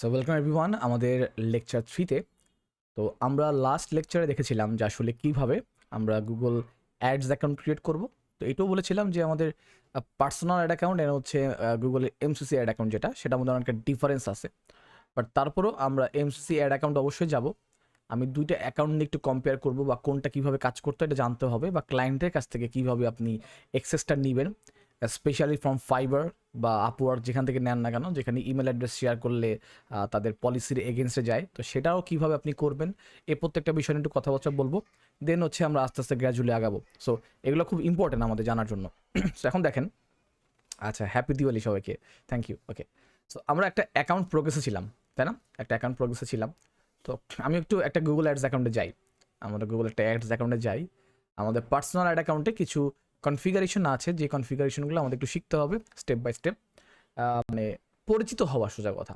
So welcome everyone আমাদের lecture 3তে। তো আমরা লাস্ট লেকচারে দেখেছিলাম যে আসলে কিভাবে আমরা গুগল অ্যাডস অ্যাকাউন্ট ক্রিয়েট করব। তো এটাও বলেছিলাম যে আমাদের পার্সোনাল অ্যাড অ্যাকাউন্ট এর হচ্ছে গুগলের এমসিসি অ্যাড অ্যাকাউন্ট যেটা, সেটার মধ্যে অনেকটা ডিফারেন্স আছে। বাট তারপরেও আমরা এমসিসি অ্যাড অ্যাকাউন্ট অবশ্যই যাব। আমি দুইটা অ্যাকাউন্ট নিয়ে একটু কম্পেয়ার করব বা কোনটা কীভাবে কাজ করতে এটা জানতে হবে, বা ক্লায়েন্টের কাছ থেকে কীভাবে আপনি অ্যাক্সেসটা নেবেন, স্পেশালি ফ্রম ফাইবার বা আপওয়ার্ক, যেখান থেকে নেন না কেন, যেখানে ইমেল অ্যাড্রেস শেয়ার করলে তাদের পলিসির এগেনস্টে যায়, তো সেটাও কীভাবে আপনি করবেন এই প্রত্যেকটা বিষয় নিয়ে একটু কথাবার্তা বলবো। দেন হচ্ছে আমরা আস্তে আস্তে গ্র্যাজুয়ালি আগাবো। সো এগুলো খুব ইম্পর্টেন্ট আমাদের জানার জন্য। সো এখন দেখেন, আচ্ছা হ্যাপি দিওয়ালি সবাইকে, থ্যাংক ইউ। ওকে, সো আমরা একটা অ্যাকাউন্ট প্রোগ্রেসে ছিলাম, তাই না? একটা অ্যাকাউন্ট প্রোগ্রেসে ছিলাম। তো আমি একটু একটা গুগল অ্যাডস অ্যাকাউন্টে যাই, আমরা গুগল একটা অ্যাডস অ্যাকাউন্টে যাই। আমাদের পার্সোনাল অ্যাড অ্যাকাউন্টে কিছু কনফিগারেশন আছে, যে কনফিগারেশনগুলো আমাদের একটু শিখতে হবে স্টেপ বাই স্টেপ, মানে পরিচিত হওয়া সোজা কথা।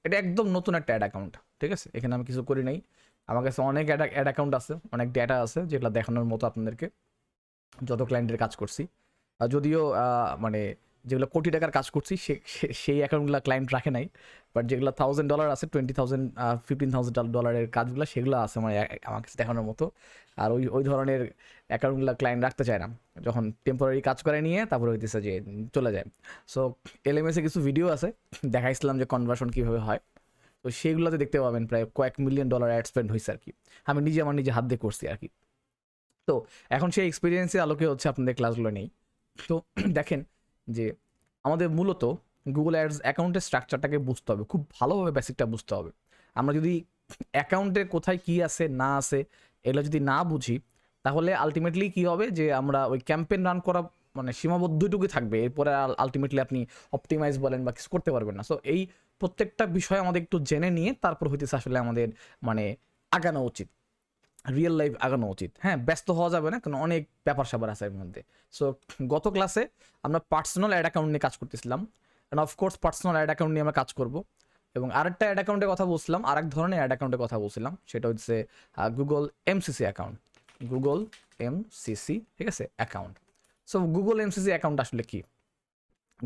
এটা একদম নতুন একটা অ্যাড অ্যাকাউন্ট, ঠিক আছে? এখানে আমি কিছু করি নাই। আমার কাছে অনেক অ্যাড অ্যাকাউন্ট আছে, অনেক ডেটা আছে যেগুলো দেখানোর মতো আপনাদেরকে, যত ক্লায়েন্টের কাজ করছি। যদিও মানে যেগুলো কোটি টাকার কাজ করছি সেই অ্যাকাউন্টগুলো ক্লায়েন্ট রাখে নাই, বাট যেগুলো $1000 আছে, 20,000 $15,000 কাজগুলো, সেগুলো আছে আমার কাছে দেখানোর মতো। আর ওই ধরনের অ্যাকাউন্টগুলো ক্লায়েন্ট রাখতে চায় না, যখন টেম্পোরারি কাজ করে নিয়ে তারপরে হইতেছে যে চলে যায়। সো এলএমএসে কিছু ভিডিও আছে, দেখাইছিলাম যে কনভার্সন কীভাবে হয়। তো সেইগুলোতে দেখতে পাবেন প্রায় কয়েক $1,000,000 অ্যাড স্পেন্ড হয়েছে আর কি। আমি আমার নিজে হাত দিয়ে করছি আর কি। তো এখন সেই এক্সপিরিয়েন্সের আলোকে হচ্ছে আপনাদের ক্লাসগুলো নেই। তো দেখেন যে আমাদের মূলত গুগল অ্যাডস অ্যাকাউন্টের স্ট্রাকচারটাকে বুঝতে হবে, খুব ভালোভাবে বেসিকটা বুঝতে হবে। আমরা যদি অ্যাকাউন্টে কোথায় কী আছে না আছে এগুলো যদি না বুঝি, তাহলে আলটিমেটলি কী হবে যে আমরা ওই ক্যাম্পেইন রান করা মানে সীমাবদ্ধটুকুই থাকবে, এরপরে আলটিমেটলি আপনি অপটিমাইজ বলেন বা কিছু করতে পারবেন না। সো এই প্রত্যেকটা বিষয় আমাদের একটু জেনে নিয়ে তারপর হইতেছে আসলে আমাদের মানে আগানো উচিত, রিয়েল লাইফ আগানো উচিত। হ্যাঁ, ব্যস্ত হওয়া যাবে না, কারণ অনেক ব্যাপার স্যাপার আছে এর মধ্যে। সো গত ক্লাসে আমরা পার্সোনাল অ্যাড অ্যাকাউন্ট নিয়ে কাজ করতেছিলাম, and of course personal ad account নিয়ে আমরা কাজ করব। এবং আরেকটা অ্যাড অ্যাকাউন্টের কথা বলছিলাম, আরেক ধরনের অ্যাড অ্যাকাউন্টের কথা বলছিলাম, সেটা হচ্ছে Google MCC account. Google MCC, ঠিক আছে, account. So Google MCC account আসলে কি?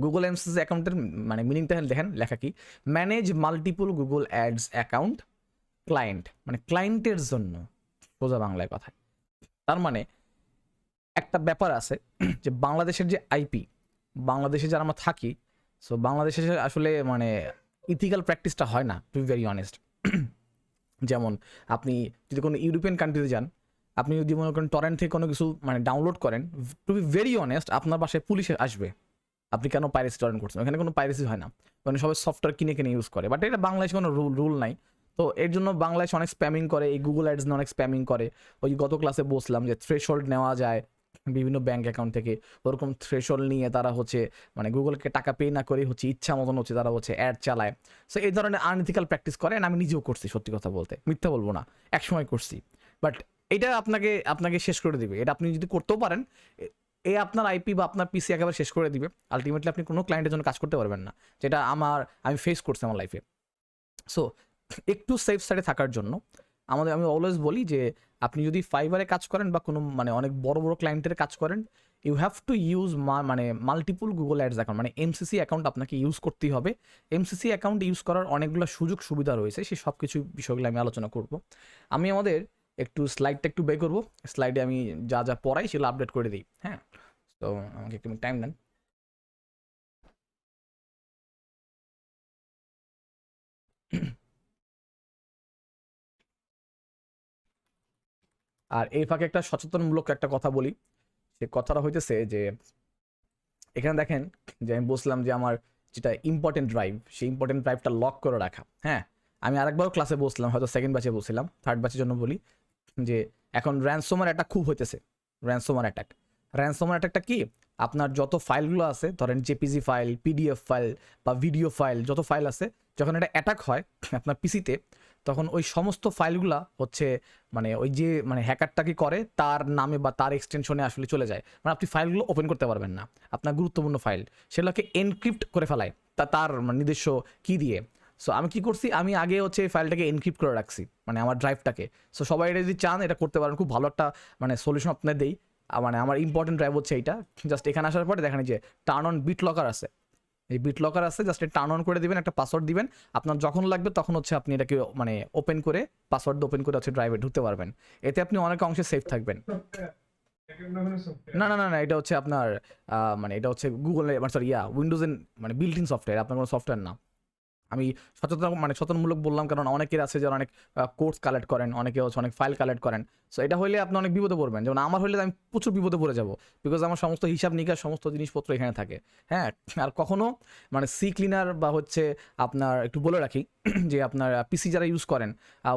গুগল এমসিসি অ্যাকাউন্টের মানে মিনিংটা দেখেন, লেখা কি, manage multiple Google ads account client, মানে ক্লায়েন্টের জন্য, সোজা বাংলায় কথায়। তার মানে একটা ব্যাপার আছে যে বাংলাদেশের যে আইপি, বাংলাদেশে যারা আমরা থাকি, সো বাংলাদেশে আসলে মানে ইথিক্যাল প্র্যাকটিসটা হয় না, টু বি ভেরি অনেস্ট। যেমন আপনি যদি কোনো ইউরোপিয়ান কান্ট্রিতে যান, আপনি যদি মনে করেন টরেন্ট থেকে কোনো কিছু মানে ডাউনলোড করেন, টু বি ভেরি অনেস্ট আপনার বাসায় পুলিশে আসবে, আপনি কেন পাইরেসি টরেন্ট করছেন। ওখানে কোনো পাইরেসি হয় না, কারণ সবাই সফটওয়্যার কিনে কিনে ইউজ করে। বাট এটা বাংলাদেশে কোনো রুল নাই। তো এর জন্য বাংলাদেশ অনেক স্প্যামিং করে, এই গুগল অ্যাডস অনেক স্প্যামিং করে। ওই গত ক্লাসে বলছিলাম যে থ্রেশহোল্ড নেওয়া যায় বিভিন্ন ব্যাঙ্ক অ্যাকাউন্ট থেকে, ওরকম থ্রেশহোল্ড নিয়ে তারা হচ্ছে মানে গুগলকে টাকা পে না করে হচ্ছে ইচ্ছা মতন হচ্ছে তারা হচ্ছে অ্যাড চালায়। সো এই ধরনের আনইথিক্যাল প্র্যাকটিস করে, আমি নিজেও করছি, সত্যি কথা বলতে মিথ্যা বলবো না, একসময় করছি। বাট এটা আপনাকে শেষ করে দিবে, এটা আপনি যদি করতেও পারেন, এ আপনার আইপি বা আপনার পিসি একেবারে শেষ করে দিবে। আলটিমেটলি আপনি কোনো ক্লায়েন্টের জন্য কাজ করতে পারবেন না, যেটা আমি ফেস করছি আমার লাইফে। সো একটু সেফ সাইডে থাকার জন্য আমি অলওয়েজ বলি যে আপনি যদি ফাইবারে কাজ করেন বা কোনো মানে অনেক বড় বড় ক্লায়েন্টের কাজ করেন, ইউ হ্যাভ টু ইউজ মানে মাল্টিপল গুগল অ্যাডস অ্যাকাউন্ট, মানে এমসিসি অ্যাকাউন্ট আপনাকে ইউজ করতেই হবে। এমসিসি অ্যাকাউন্ট ইউজ করার অনেকগুলো সুযোগ সুবিধা রয়েছে, সেই সব কিছু বিষয়গুলো আমি আলোচনা করব। আমি আমাদের একটু স্লাইডটা একটু বের করবো, স্লাইডে আমি যা যা পড়াই সেগুলো আপডেট করে দিই। হ্যাঁ, তো আমাকে একটু টাইম দেন। আর এই ফাঁকে একটা সচেতনমূলক একটা কথা বলি, সে কথাটা হইতেছে যে এখানে দেখেন যে আমি বলছিলাম যে আমার যেটা ইম্পর্টেন্ট ড্রাইভ, সেই ইম্পর্টেন্ট ড্রাইভটা লক করে রাখা। হ্যাঁ, আমি আরেকবারও ক্লাসে বলছিলাম, হয়তো সেকেন্ড ব্যাচে বলছিলাম, থার্ড ব্যাচের জন্য বলি, যে এখন র্যানসোমার অ্যাটাক খুব হইতেছে। র্যানসোমার অ্যাটাকটা কি, আপনার যত ফাইলগুলো আছে, ধরেন জেপিজি ফাইল, পিডিএফ ফাইল বা ভিডিও ফাইল, যত ফাইল আছে, যখন এটা অ্যাটাক হয় আপনার পিসিতে, তখন ওই সমস্ত ফাইলগুলা হচ্ছে মানে ওই যে মানে হ্যাকারটা কি করে তার নামে বা তার এক্সটেনশনে আসলে চলে যায়, মানে আপনি ফাইলগুলো ওপেন করতে পারবেন না, আপনার গুরুত্বপূর্ণ ফাইল সেগুলোকে এনক্রিপ্ট করে ফেলায় তার নিজস্ব কি দিয়ে। সো আমি কি করছি, আমি আগে হচ্ছে এই ফাইলটাকে এনক্রিপ্ট করে রাখছি, মানে আমার ড্রাইভটাকে। সো সবাই এটা যদি চান এটা করতে পারেন, খুব ভালো একটা মানে সলিউশন আপনার দেই। মানে আমার ইম্পর্টেন্ট ড্রাইভ হচ্ছে এইটা, জাস্ট এখানে আসার পরে দেখেন যে টার্ন অন বিট লকার আছে, এই বিট লকার আছে, জাস্ট টার্ন অন করে দিবেন, একটা পাসওয়ার্ড দিবেন, আপনার যখন লাগবে তখন হচ্ছে আপনি এটাকে মানে ওপেন করে পাসওয়ার্ড ওপেন করে হচ্ছে ড্রাইভে ঢুকতে পারবেন। এতে আপনি অনেক অংশে সেফ থাকবেন। না না না না, এটা হচ্ছে আপনার মানে এটা হচ্ছে গুগলের মানে সরি উইন্ডোজের মানে বিল্ট ইন সফটওয়্যার, আপনার কোনো সফটওয়্যার না। আমি সচেতনমূলক বললাম, কারণ অনেকের আছে যারা অনেক কোর্স কালেক্ট করেন, অনেকে হচ্ছে অনেক ফাইল কালেক্ট করেন। সো এটা হলে আপনি অনেক বিপদে পড়বেন, যেমন আমার হলে আমি প্রচুর বিপদে পড়ে যাবো, বিকজ আমার সমস্ত হিসাব নিকাশ সমস্ত জিনিসপত্র এখানে থাকে। হ্যাঁ, আর কখনো মানে সি ক্লিনার বা হচ্ছে আপনার একটু বলে রাখি যে আপনার পিসি যারা ইউজ করেন,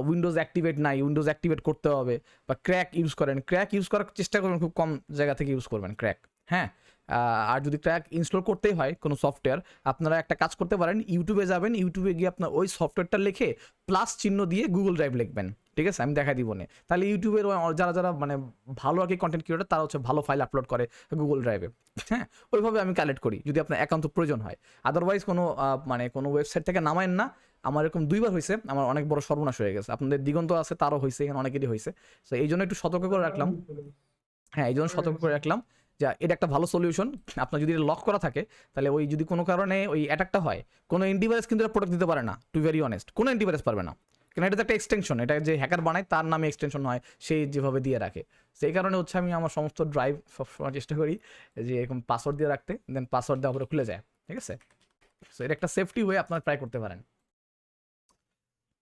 উইন্ডোজ অ্যাক্টিভেট নাই, উইন্ডোজ অ্যাক্টিভেট করতে হবে, বা ক্র্যাক ইউজ করেন, ক্র্যাক ইউজ করার চেষ্টা করবেন, খুব কম জায়গা থেকে ইউজ করবেন ক্র্যাক। হ্যাঁ, আর যদি ক্র্যাক ইনস্টল করতেই হয় কোনো সফটওয়্যার, আপনারা একটা কাজ করতে পারেন, ইউটিউবে যাবেন, ইউটিউবে গিয়ে আপনার ওই সফটওয়্যারটা লিখে প্লাস চিহ্ন দিয়ে গুগল ড্রাইভ লিখবেন, ঠিক আছে? আমি দেখাই দিব না, তাহলে ইউটিউবের যারা যারা মানে ভালো আর কি কন্টেন্ট ক্রিয়েটর, তারা হচ্ছে ভালো ফাইল আপলোড করে গুগল ড্রাইভে। হ্যাঁ, ওইভাবে আমি কালেক্ট করি যদি আপনার অ্যাকাউন্ট প্রয়োজন হয়। আদারওয়াইজ কোনো মানে কোনো ওয়েবসাইট থেকে নামায়েন না। আমার এরকম 2বার হয়েছে, আমার অনেক বড় সর্বনাশ হয়ে গেছে। আপনাদের দিগন্ত আছে, তারও হয়েছে, এখানে অনেকেরই হয়েছে। সো এই জন্য একটু সতর্ক করে রাখলাম। হ্যাঁ, এই জন্য সতর্ক করে রাখলাম যে এটা একটা ভালো সলিউশন। আপনার যদি লক করা থাকে, তাহলে ওই যদি কোনো কারণে ওই অ্যাটাকটা হয়, কোনো অ্যান্টিভাইরাস কিন্তু প্রোটেক্ট দিতে পারে না, টু ভেরি অনেস্ট, কোনো অ্যান্টিভাইরাস পারবে না। কারণ এটা তো একটা এক্সটেনশন, এটা যে হ্যাকার বানায় তার নামে এক্সটেনশন হয়, সে যেভাবে দিয়ে রাখে। সেই কারণে হচ্ছে আমি আমার সমস্ত ড্রাইভ সবসময় চেষ্টা করি যে এরকম পাসওয়ার্ড দিয়ে রাখতে, দেন পাসওয়ার্ড দেওয়ার পরে খুলে যায়, ঠিক আছে? সো এটা একটা সেফটি ওয়ে, আপনারা ট্রাই করতে পারেন।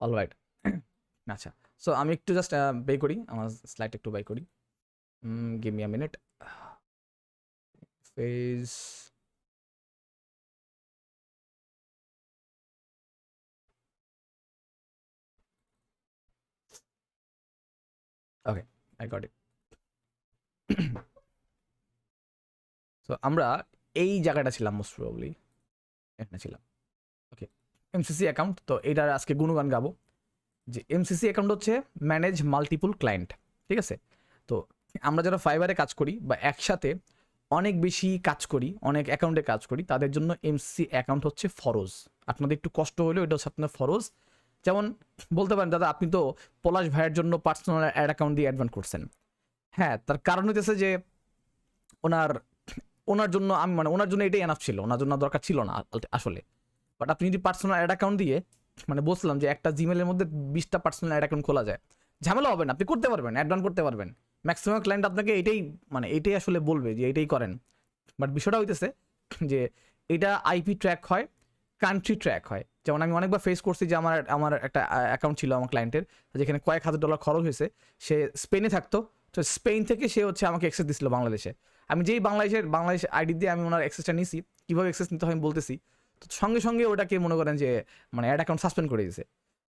অলরাইট। আচ্ছা, সো আমি একটু জাস্ট বে করি, আমার স্লাইড একটু বাই করি। Give me a minute. Phase. Okay, I got it. So আমরা এই জায়গাটা ছিলাম, মোস্ট প্রবাবলি এখানে ছিলাম। ওকে, এমসিসি অ্যাকাউন্ট, তো এটার আজকে গুণগান গাবো যে এমসিসি অ্যাকাউন্ট হচ্ছে ম্যানেজ মাল্টিপল ক্লায়েন্ট, ঠিক আছে? তো আমরা যারা ফাইবারে কাজ করি বা একসাথে অনেক বেশি কাজ করি, অনেক অ্যাকাউন্টে কাজ করি, তাদের জন্য এমসিসি অ্যাকাউন্ট হচ্ছে ফরজ। আপনাদের একটু কষ্ট হলেও এটা হচ্ছে আপনার ফরজ। যেমন বলতে পারেন, দাদা আপনি তো পলাশ ভাইয়ের জন্য পার্সোনাল অ্যাড অ্যাকাউন্ট দিয়ে অ্যাডভান্স করছেন। হ্যাঁ, তার কারণ হইতেছে যে ওনার ওনার জন্য আমি মানে ওনার জন্য এটাই এনাফ ছিল, ওনার জন্য দরকার ছিল না আসলে। বাট আপনি যদি পার্সোনাল অ্যাড অ্যাকাউন্ট দিয়ে মানে বলছিলাম যে একটা জিমেলের মধ্যে 20টা পার্সোনাল অ্যাড অ্যাকাউন্ট খোলা যায়, ঝামেলা হবে না, আপনি করতে পারবেন, অ্যাড রান করতে পারবেন। ম্যাক্সিমাম ক্লায়েন্ট আপনাকে এটাই মানে এটাই আসলে বলবে যে এটাই করেন। বাট বিষয়টা হইতেছে যে এটা আইপি ট্র্যাক হয়, কান্ট্রি ট্র্যাক হয়। যেমন আমি অনেকবার ফেস করছি যে আমার আমার একটা অ্যাকাউন্ট ছিল আমার ক্লায়েন্টের, যেখানে কয়েক হাজার ডলার খরচ হয়েছে। সে স্পেনে থাকতো, তো স্পেন থেকে সে হচ্ছে আমাকে অ্যাক্সেস দিচ্ছিল বাংলাদেশে। আমি যেই বাংলাদেশ আইডি দিয়ে আমি ওনার অ্যাক্সেসটা নিয়েছি, কীভাবে অ্যাক্সেস নিতে হয় আমি বলতেছি, তো সঙ্গে সঙ্গে ওটাকে মনে করেন যে মানে অ্যাড অ্যাকাউন্ট সাসপেন্ড করে দিয়েছে।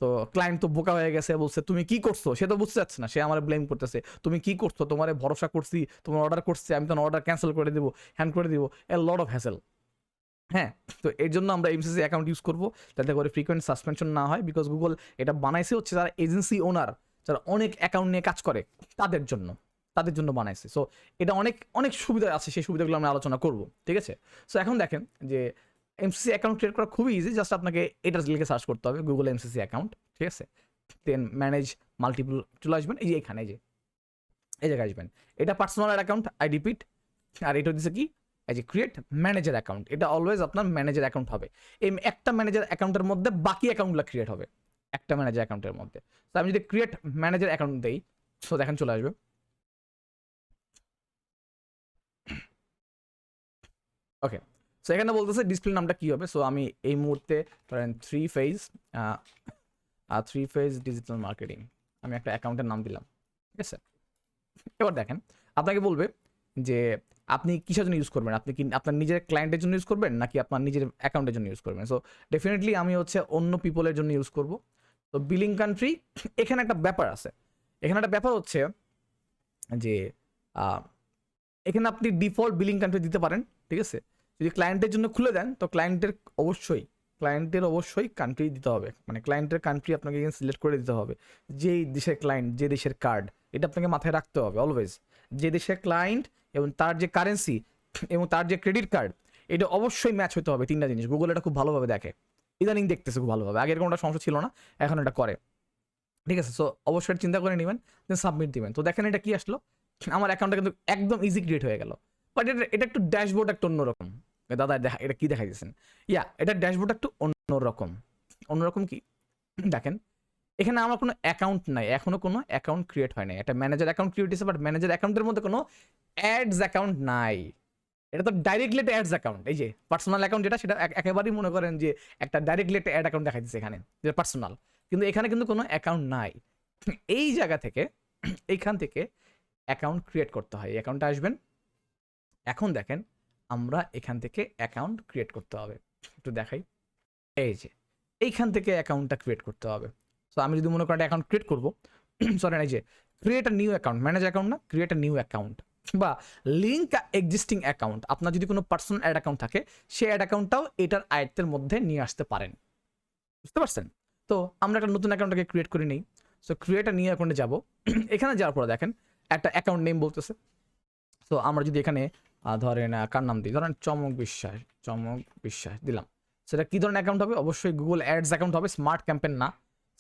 তো ক্লায়েন্ট তো বোকা হয়ে গেছে, বলছে তুমি কি করছো, সে তো বুঝতে যাচ্ছে না, সে আমার ব্লেম করতেছে, তুমি কি করছো, তোমার ভরসা করছি, তোমার অর্ডার করছে, আমি তোমার অর্ডার ক্যান্সেল করে দেবো, হ্যান্ড করে দিব, এ লট অফ হ্যাসেল। হ্যাঁ, তো এর জন্য আমরা এমসিসি অ্যাকাউন্ট ইউজ করবো, যাতে করে ফ্রিকোয়েন্ট সাসপেনশন না হয়। বিকজ গুগল এটা বানাইছে হচ্ছে যারা এজেন্সি ওনার, যারা অনেক অ্যাকাউন্ট নিয়ে কাজ করে, তাদের জন্য বানাইছে। সো এটা অনেক অনেক সুবিধা আছে, সেই সুবিধাগুলো আমরা আলোচনা করব, ঠিক আছে? সো এখন দেখেন যে এমসিসি অ্যাকাউন্ট ক্রিয়েট করা খুবই ইজি, জাস্ট আপনাকে এটা লিখে সার্চ করতে হবে গুগল এমসিসি অ্যাকাউন্ট, ঠিক আছে? দেন ম্যানেজ মাল্টিপল চলে আসবেন, এই যে এখানে এই জায়গায় আসবেন, এটা পার্সোনাল অ্যাকাউন্ট, আই রিপিট। আর এটা হচ্ছে কি, এই যে ক্রিয়েট ম্যানেজার অ্যাকাউন্ট, এটা অলওয়েজ আপনার ম্যানেজার অ্যাকাউন্ট হবে। এই একটা ম্যানেজার অ্যাকাউন্টের মধ্যে বাকি অ্যাকাউন্টগুলো ক্রিয়েট হবে একটা ম্যানেজার অ্যাকাউন্টের মধ্যে। তো আমি যদি ক্রিয়েট ম্যানেজার অ্যাকাউন্ট দেই, সো দেখেন চলে আসবে। ওকে, সো এখানে বলতেছে ডিসপ্লে নামটা কি হবে। সো আমি এই মুহূর্তে ধরেন থ্রি ফেজ ডিজিটাল মার্কেটিং আমি একটা অ্যাকাউন্টের নাম দিলাম, ঠিক আছে? এবার দেখেন, আপনাকে বলবে যে আপনি কিসের জন্য ইউজ করবেন, আপনি কি আপনার নিজের ক্লায়েন্টের জন্য ইউজ করবেন নাকি আপনার নিজের অ্যাকাউন্টের জন্য ইউজ করবেন। সো ডেফিনেটলি আমি হচ্ছে অন্য পিপলের জন্য ইউজ করব। তো বিলিং কান্ট্রি, এখানে একটা ব্যাপার আছে, এখানে একটা ব্যাপার হচ্ছে যে এখানে আপনি ডিফল্ট বিলিং কান্ট্রি দিতে পারেন, ঠিক আছে? যদি ক্লায়েন্টের জন্য খুলে দেন, তো ক্লায়েন্টের অবশ্যই কান্ট্রি দিতে হবে, মানে ক্লায়েন্টের কান্ট্রি আপনাকে সিলেক্ট করে দিতে হবে। যেই দেশের ক্লায়েন্ট, যে দেশের কার্ড, এটা আপনাকে মাথায় রাখতে হবে অলওয়েজ। যে দেশের ক্লায়েন্ট এবং তার যে কারেন্সি এবং তার যে ক্রেডিট কার্ড, এটা অবশ্যই ম্যাচ হতে হবে। 3টা জিনিস গুগল এটা খুব ভালোভাবে দেখে, ইদানিং দেখতেছে খুব ভালোভাবে, আগের কোনোটা সমস্যা ছিল না, এখন এটা করে, ঠিক আছে? সো অবশ্যই চিন্তা করে নেবেন, দেন সাবমিট দিবেন। তো দেখেন এটা কি আসলো, আমার অ্যাকাউন্টটা কিন্তু একদম ইজি ক্রিয়েট হয়ে গেল। বাট এটা একটু ড্যাশবোর্ড একটা অন্যরকম, দাদা দেখা এটা কি দেখাই দিয়েছেন, এটা ড্যাশবোর্ড একটু অন্যরকম কি দেখেন, এখানে আমার কোনো অ্যাকাউন্ট নাই, এখনো কোনো অ্যাকাউন্ট ক্রিয়েট হয় নাই। একটা ম্যানেজার অ্যাকাউন্ট ক্রিয়েট হয়েছে, বাট ম্যানেজার অ্যাকাউন্টের মধ্যে কোনো অ্যাডস অ্যাকাউন্ট নাই। এটা তো ডাইরেক্টলি একটা অ্যাডস অ্যাকাউন্ট। এই যে পার্সোনাল অ্যাকাউন্ট যেটা, সেটা একেবারেই মনে করেন যে একটা ডাইরেক্টলি একটা অ্যাড অ্যাকাউন্ট দেখাইতেছে এখানে, যেটা পার্সোনাল, কিন্তু এখানে কিন্তু কোনো অ্যাকাউন্ট নাই। এই জায়গা থেকে এইখান থেকে অ্যাকাউন্ট ক্রিয়েট করতে হয়। অ্যাকাউন্টে আসবেন, এখন দেখেন আমরা এখান থেকে অ্যাকাউন্ট ক্রিয়েট করতে হবে। একটু দেখাই, এই যে এইখান থেকে অ্যাকাউন্টটা ক্রিয়েট করতে হবে। সো আমি যদি মনে করেন অ্যাকাউন্ট ক্রিয়েট করবো, সরি এই যে create a new account, manage account না, ক্রিয়েট আ নিউ অ্যাকাউন্ট বা লিঙ্ক এক্সিস্টিং অ্যাকাউন্ট। আপনার যদি কোনো পার্সোনাল অ্যাড অ্যাকাউন্ট থাকে, সেই অ্যাড অ্যাকাউন্টটাও এটার আয়ত্তের মধ্যে নিয়ে আসতে পারেন, বুঝতে পারছেন? তো আমরা একটা নতুন অ্যাকাউন্টটাকে ক্রিয়েট করে নিই। সো ক্রিয়েট আ নিউ অ্যাকাউন্টে যাবো, এখানে যাওয়ার পরে দেখেন একটা অ্যাকাউন্ট নেম বলতেছে। সো আমরা যদি এখানে ধরেন কার নাম দিই, ধরেন চমক বিশ্বাস দিলাম। সেটা কী ধরনের অ্যাকাউন্ট হবে? অবশ্যই গুগল অ্যাডস অ্যাকাউন্ট হবে, স্মার্ট ক্যাম্পেন না।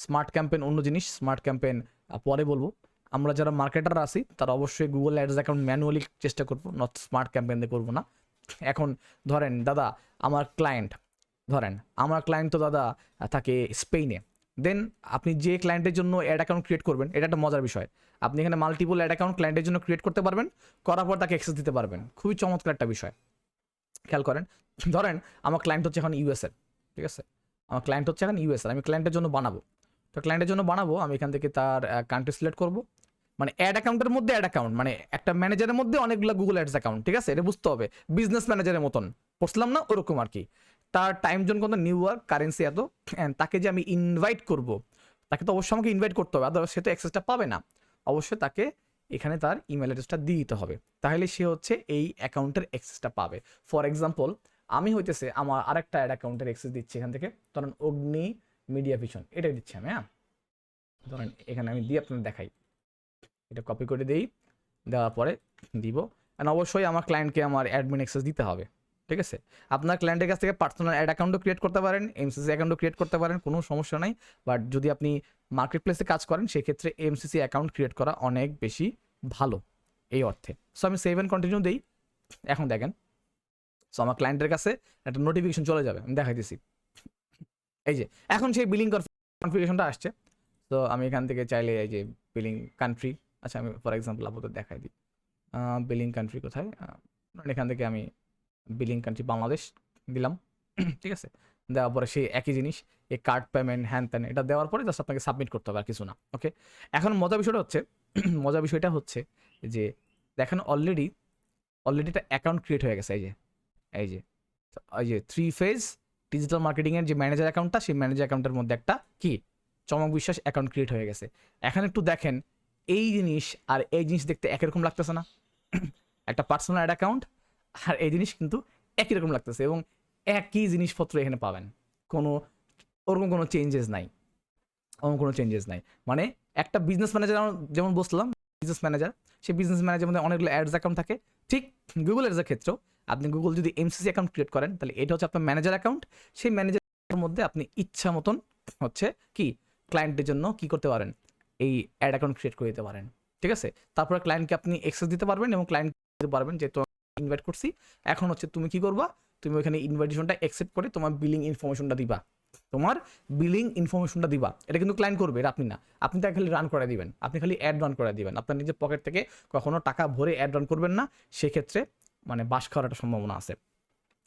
স্মার্ট ক্যাম্পেন অন্য জিনিস, স্মার্ট ক্যাম্পেন পরে বলবো। আমরা যারা মার্কেটার আছি তারা অবশ্যই গুগল অ্যাডস অ্যাকাউন্ট ম্যানুয়ালি চেষ্টা করবো, নট স্মার্ট ক্যাম্পেন দিয়ে করবো না। এখন ধরেন দাদা আমার ক্লায়েন্ট তো দাদা থাকে স্পেনে, দেন আপনি যে ক্লায়েন্টের জন্য অ্যাড অ্যাকাউন্ট ক্রিয়েট করবেন, এটা একটা মজার বিষয়। আপনি এখানে মাল্টিপল অ্যাড অ্যাকাউন্ট ক্লায়েন্টের জন্য ক্রিয়েট করতে পারবেন, করার পর তাকে অ্যাক্সেস দিতে পারবেন। খুবই চমৎকার একটা বিষয়, খেয়াল করেন। ধরেন আমার ক্লায়েন্ট হচ্ছে এখন ইউএসএর, ঠিক আছে? আমার ক্লায়েন্ট হচ্ছে এখন ইউএসএর, আমি ক্লায়েন্টের জন্য বানাবো। তো ক্লায়েন্টের জন্য বানাবো, আমি এখান থেকে তার কান্ট্রি সিলেক্ট করবো। মানে অ্যাড অ্যাকাউন্টের মধ্যে অ্যাড অ্যাকাউন্ট, মানে একটা ম্যানেজারের মধ্যে অনেকগুলো গুগল অ্যাডস অ্যাকাউন্ট, ঠিক আছে? এটা বুঝতে হবে, বিজনেস ম্যানেজারের মতন পড়ছিলাম না, ওরকম আর কি। তার টাইম জোন কত, নিউ ইয়র্ক, কারেন্সি এত, তাকে যে আমি ইনভাইট করব, তাকে তো অবশ্যই আমাকে ইনভাইট করতে হবে, আদারওয়াইজ সে তো অ্যাক্সেসটা পাবে না। অবশ্যই তাকে এখানে তার ইমেল অ্যাড্রেসটা দিয়ে দিতে হবে, তাহলে সে হচ্ছে এই অ্যাকাউন্টের অ্যাক্সেসটা পাবে। ফর এক্সাম্পল আমি হইতেছে আমার আরেকটা অ্যাড অ্যাকাউন্টের অ্যাক্সেস দিচ্ছি এখান থেকে, ধরেন অগ্নি মিডিয়া ভিশন, এটাই দিচ্ছি আমি। ধরেন এখানে আমি দিয়ে আপনাদের দেখাই, এটা কপি করে দিই, দেওয়ার পরে দিব। অ্যান্ড অবশ্যই আমার ক্লায়েন্টকে আমার অ্যাডমিন অ্যাক্সেস দিতে হবে, ঠিক আছে? আপনার ক্লায়েন্টের কাছ থেকে পার্সোনাল অ্যাড অ্যাকাউন্টও ক্রিয়েট করতে পারেন, এমসিসি অ্যাকাউন্টও ক্রিয়েট করতে পারেন, কোনো সমস্যা নাই। বাট যদি আপনি মার্কেট প্লেসে কাজ করেন, সেক্ষেত্রে এমসিসি অ্যাকাউন্ট ক্রিয়েট করা অনেক বেশি ভালো এই অর্থে। সো আমি সেভ অ্যান্ড কন্টিনিউ দিই। এখন দেখেন, সো আমার ক্লায়েন্টের কাছে একটা নোটিফিকেশন চলে যাবে, আমি দেখাই দিছি। এই যে এখন সেই বিলিং কনফিগারেশনটা আসছে। তো আমি এখান থেকে চাইলে এই যে বিলিং কান্ট্রি, আচ্ছা আমি ফর এক্সাম্পল আপাতত দেখাই দিই বিলিং কান্ট্রি কোথায়, এখান থেকে আমি বিলিং কান্ট্রি বাংলাদেশ দিলাম, ঠিক আছে? দেওয়ার পরে সেই একই জিনিস, এই কার্ড পেমেন্ট হ্যান ত্যান, এটা দেওয়ার পরে জাস্ট আপনাকে সাবমিট করতে হবে, আর কিছু না। ওকে, এখন মজার বিষয়টা হচ্ছে যে দেখেন অলরেডি একটা অ্যাকাউন্ট ক্রিয়েট হয়ে গেছে। এই যে 3 ফেজ ডিজিটাল মার্কেটিংয়ের যে ম্যানেজার অ্যাকাউন্টটা, সেই ম্যানেজার অ্যাকাউন্টের মধ্যে একটা কি চমক বিশ্বাস অ্যাকাউন্ট ক্রিয়েট হয়ে গেছে। এখন একটু দেখেন এই জিনিস আর এই জিনিস দেখতে একই রকম লাগতেছে না? একটা পার্সোনাল অ্যাড অ্যাকাউন্ট আর এই জিনিস কিন্তু একই রকম লাগতেছে, এবং একই জিনিসপত্র এখানে পাবেন, ওরকম কোনো চেঞ্জেস নাই। মানে একটা বিজনেস ম্যানেজার যেমন বলছিলাম, বিজনেস ম্যানেজার, সেই বিজনেস ম্যানেজারের মধ্যে অনেকগুলো অ্যাডস অ্যাকাউন্ট থাকে, ঠিক গুগল অ্যাডসের ক্ষেত্রেও আপনি গুগল যদি এমসিসি অ্যাকাউন্ট ক্রিয়েট করেন, তাহলে এটা হচ্ছে আপনার ম্যানেজার অ্যাকাউন্ট। সেই ম্যানেজারের মধ্যে আপনি ইচ্ছা মতন হচ্ছে কি ক্লায়েন্টের জন্য কি করতে পারেন, এই অ্যাড অ্যাকাউন্ট ক্রিয়েট করে দিতে পারেন, ঠিক আছে? তারপরে ক্লায়েন্টকে আপনি অ্যাক্সেস দিতে পারবেন, এবং ক্লায়েন্ট দিতে পারবেন যে তোমাকে ইনভাইট করছি, এখন হচ্ছে তুমি কি করবা, তুমি ওইখানে ইনভাইটেশনটা অ্যাকসেপ্ট করে তোমার বিলিং ইনফরমেশনটা দিবা। এটা কিন্তু ক্লায়েন্ট করবে, এটা আপনি না। আপনি তাকে খালি রান করে দিবেন, আপনি খালি অ্যাড রান করে দিবেন, আপনার নিজের পকেট থেকে কখনো টাকা ভরে অ্যাড রান করবেন না, সেক্ষেত্রে মানে বাস খাওয়ার একটা সম্ভাবনা আছে।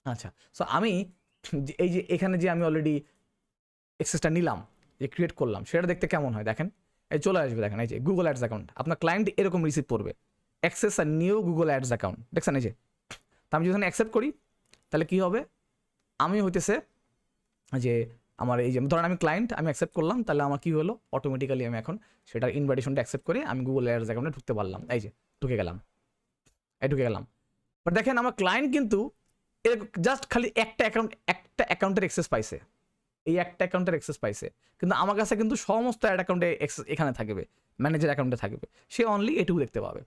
আচ্ছা, সো আমি এই যে এখানে যে আমি অলরেডি অ্যাক্সেসটা নিলাম, যে ক্রিয়েট করলাম, সেটা দেখতে কেমন হয় দেখেন, এই চলে আসবে, দেখেন এই যে গুগল অ্যাডস অ্যাকাউন্ট, আপনার ক্লায়েন্ট এরকম রিসিভ করবে, অ্যাক্সেস আর নিউ গুগল অ্যাডস অ্যাকাউন্ট, দেখছেন এই যে। তা আমি যদি অ্যাকসেপ্ট করি, তাহলে কি হবে, আমি হইতেছে যে আমার এই যে ধরেন আমি ক্লায়েন্ট, আমি অ্যাকসেপ্ট করলাম, তাহলে আমার কি হলো, অটোমেটিক্যালি আমি এখন সেটার ইনভাইটেশনটা অ্যাকসেপ্ট করে আমি গুগল অ্যাডস অ্যাকাউন্টে ঢুকতে পারলাম। এই যে ঢুকে গেলাম। বাট দেখেন আমার ক্লায়েন্ট কিন্তু জাস্ট খালি একটা অ্যাকাউন্টের অ্যাক্সেস পাইছে, এই একটা অ্যাকাউন্টের অ্যাক্সেস পাইছে, কিন্তু আমার কাছে কিন্তু সমস্ত অ্যাকাউন্টে অ্যাক্সেস এখানে থাকবে, ম্যানেজার অ্যাকাউন্টে থাকবে, সে অনলি এটুকু দেখতে পাবে।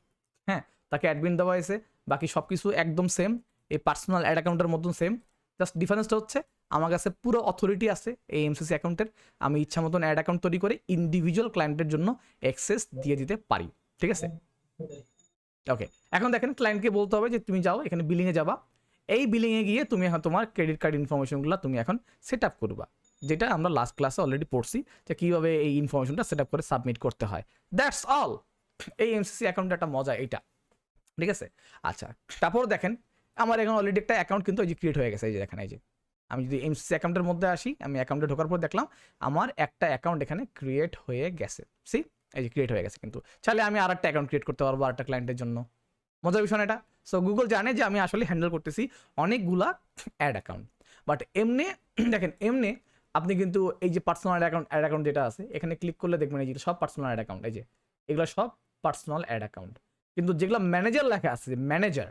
হ্যাঁ, তাকে অ্যাডমিন দেওয়া হয়েছে, বাকি সব কিছু একদম সেম, এই পার্সোনাল অ্যাড অ্যাকাউন্টের মতন সেম, জাস্ট ডিফারেন্সটা হচ্ছে আমার কাছে পুরো অথরিটি আছে এই এমসিসি অ্যাকাউন্টের, আমি ইচ্ছা মতন অ্যাড অ্যাকাউন্ট তৈরি করে ইন্ডিভিজুয়াল ক্লায়েন্টের জন্য অ্যাক্সেস দিয়ে দিতে পারি, ঠিক আছে? ওকে, এখন দেখেন ক্লায়েন্টকে বলতে হবে যে তুমি যাও এখানে বিলিংয়ে যাবা, এই বিলিংয়ে গিয়ে তুমি এখন তোমার ক্রেডিট কার্ড ইনফরমেশনগুলো তুমি এখন সেট আপ করবা, যেটা আমরা লাস্ট ক্লাসে অলরেডি পড়ছি যে কীভাবে এই ইনফরমেশনটা সেট আপ করে সাবমিট করতে হয়। That's all. এই এমসিসি অ্যাকাউন্টের একটা মজা এইটা, ঠিক আছে। আচ্ছা, তারপর দেখেন আমার এখন অলরেডি একটা অ্যাকাউন্ট কিন্তু এই যে ক্রিয়েট হয়ে গেছে। এই যে দেখেন, এই যে আমি যদি এমসিসি অ্যাকাউন্টের মধ্যে আসি, আমি অ্যাকাউন্টে ঢোকার পর দেখলাম আমার একটা অ্যাকাউন্ট এখানে ক্রিয়েট হয়ে গেছে। সি, এই যে ক্রিয়েট হয়ে গেছে। কিন্তু চাইলে আমি আর একটা অ্যাকাউন্ট ক্রিয়েট করতে পারবো আরেকটা ক্লায়েন্টের জন্য। মজার বিষয় না এটা? সো গুগল জানে যে আমি আসলে হ্যান্ডেল করতেছি অনেকগুলা অ্যাড অ্যাকাউন্ট। বাট এমনি দেখেন, এমনি আপনি কিন্তু এই যে পার্সোনাল অ্যাড অ্যাকাউন্ট যেটা আছে, এখানে ক্লিক করলে দেখবেন এই যে সব পার্সোনাল অ্যাড অ্যাকাউন্ট, এই যে এগুলো সব পার্সোনাল অ্যাড অ্যাকাউন্ট। কিন্তু যেগুলো ম্যানেজার লেখা আছে, যে ম্যানেজার,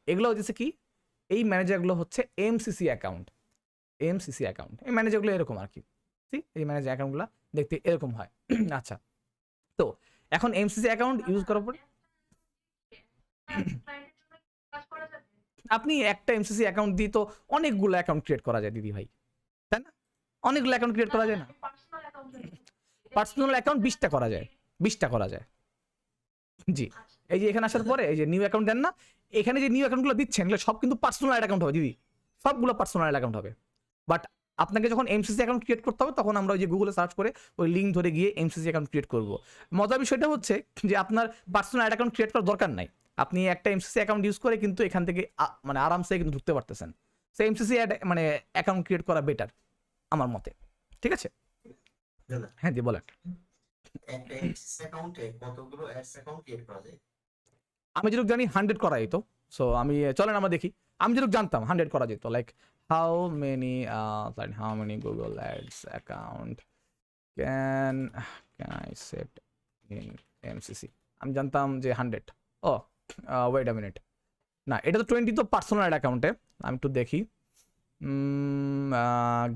এগুলো হচ্ছে কি, এই ম্যানেজারগুলো হচ্ছে এমসিসি অ্যাকাউন্ট। এমসিসি অ্যাকাউন্ট, এই ম্যানেজারগুলো এরকম আর কি। ঠিক, এই ম্যানেজার অ্যাকাউন্টগুলো দেখতে এরকম হয়। আচ্ছা, তো এখন এমসিসি অ্যাকাউন্ট ইউজ করার পর আপনি একটা এমসিসি অ্যাকাউন্ট দিয়ে তো অনেকগুলো অ্যাকাউন্ট ক্রিয়েট করা যায় দিদি ভাই, তাই না? অনেকগুলো অ্যাকাউন্ট ক্রিয়েট করা যায় না? পার্সোনাল অ্যাকাউন্ট 20টা করা যায়, 20টা করা যায়। জি, এই যে এখানে আসার পরে এই যে নিউ অ্যাকাউন্ট দেন না, এখানে যে নিউ অ্যাকাউন্টগুলো দিচ্ছেন এগুলো সব কিন্তু পার্সোনাল অ্যাকাউন্ট হবে দিদি, সবগুলো পার্সোনাল অ্যাকাউন্ট হবে। বাট আপনাকে যখন এমসিসি অ্যাকাউন্ট ক্রিয়েট করতে হবে তখন আমরা ওই যে গুগলে সার্চ করে ওই লিঙ্ক ধরে গিয়ে এমসিসি অ্যাকাউন্ট ক্রিয়েট করব। মজার বিষয়টা হচ্ছে যে আপনার পার্সোনাল অ্যাকাউন্ট ক্রিয়েট করার দরকার নাই, আপনি একটা এমসিসি অ্যাকাউন্ট ইউজ করে কিন্তু এখান থেকে মানে আরামসে কিন্তু ঢুকতে পারতেছেন। সো এমসিসি মানে অ্যাকাউন্ট ক্রিয়েট করা বেটার আমার মতে, ঠিক আছে? হ্যাঁ দি বলেন। একটা এক্সিস অ্যাকাউন্টে কতগুলো অ্যাডস অ্যাকাউন্ট ক্রিয়েট করা যায়? আমি যেটুকু জানি 100 করা যেত। সো আমি চলেন আমরা দেখি, আমি যেটুকু জানতাম 100 করা যেত। Like how many Google ads account can I set in MCC. আমি জানতাম যে 100। ও ওয়েট আ মিনিট, না এটা তো 20 তো পার্সোনাল অ্যাড অ্যাকাউন্টে। আমি একটু দেখি,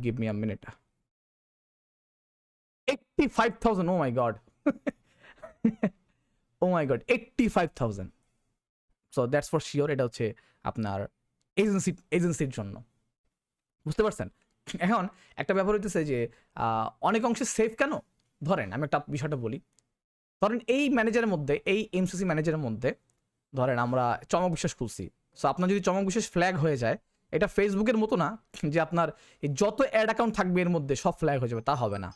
give me a minute. 85,000, oh my god, oh my god, 85,000। So that's for sure এটা হচ্ছে আপনার এজেন্সির জন্য, বুঝতে পারছেন? এখন একটা ব্যাপার হইতেছে যে অনেক অংশে সেফ কেন, ধরেন আমি একটা বিষয়টা বলি। ধরেন এই ম্যানেজারের মধ্যে, এই এমসিসি ম্যানেজারের মধ্যে ধরেন আমরা চমক বিশ্বাস খুলছি। সো আপনার যদি চমক বিশ্বাস ফ্ল্যাগ হয়ে যায়, এটা ফেসবুকের মতো না যে আপনার যত অ্যাড অ্যাকাউন্ট থাকবে এর মধ্যে সব ফ্ল্যাগ হয়ে যাবে, তা হবে না।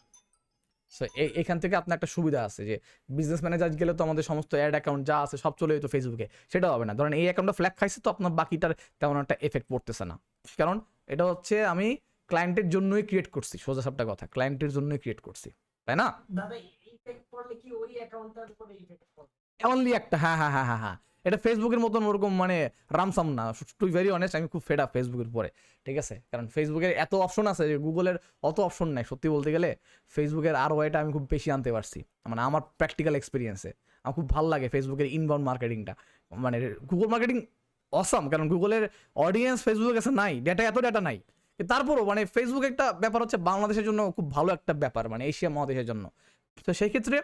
সো এখান থেকে আপনার একটা সুবিধা আছে যে বিজনেস ম্যানেজার গেলে তো আমাদের সমস্ত অ্যাড অ্যাকাউন্ট যা আছে সব চলে যেত ফেসবুকে, সেটা হবে না। ধরেন এই অ্যাকাউন্টটা ফ্ল্যাগ খাইছে তো আপনার বাকিটার তেমন একটা এফেক্ট পড়তেছে না, কারণ এটা হচ্ছে আমি ক্লায়েন্টের জন্যই ক্রিয়েট করছি। সোজা সাপটা কথা, ক্লায়েন্টের জন্যই ক্রিয়েট করছি, তাই না? দাদা ইফেক্ট পড়লে কি ওই অ্যাকাউন্টটার উপরে ইফেক্ট পড়বে? অনলি একটা, হ্যাঁ হ্যাঁ হ্যাঁ হ্যাঁ হ্যাঁ, এটা ফেসবুকের মতন ওরকম মানে রামসাম না। টু ভেরি অনেস্ট, আমি খুব ফেড আপ ফেসবুকের পরে, ঠিক আছে? কারণ ফেসবুকের এত অপশন আছে যে গুগলের অত অপশন নাই। সত্যি বলতে গেলে ফেসবুকের আর ওয়াইটা আমি খুব বেশি আনতে পারছি, মানে আমার প্র্যাকটিক্যাল এক্সপিরিয়েন্সে আমার খুব ভালো লাগে ফেসবুকের ইনবাউন্ড মার্কেটিংটা। মানে গুগল মার্কেটিং অসাম, কারণ গুগলের অডিয়েন্স ফেসবুকের কাছে নাই, এত ডেটা নাই। তারপরও মানে ফেসবুক একটা ব্যাপার হচ্ছে বাংলাদেশের জন্য খুব ভালো একটা ব্যাপার, মানে এশিয়া মহাদেশের জন্য। তো সেই ক্ষেত্রে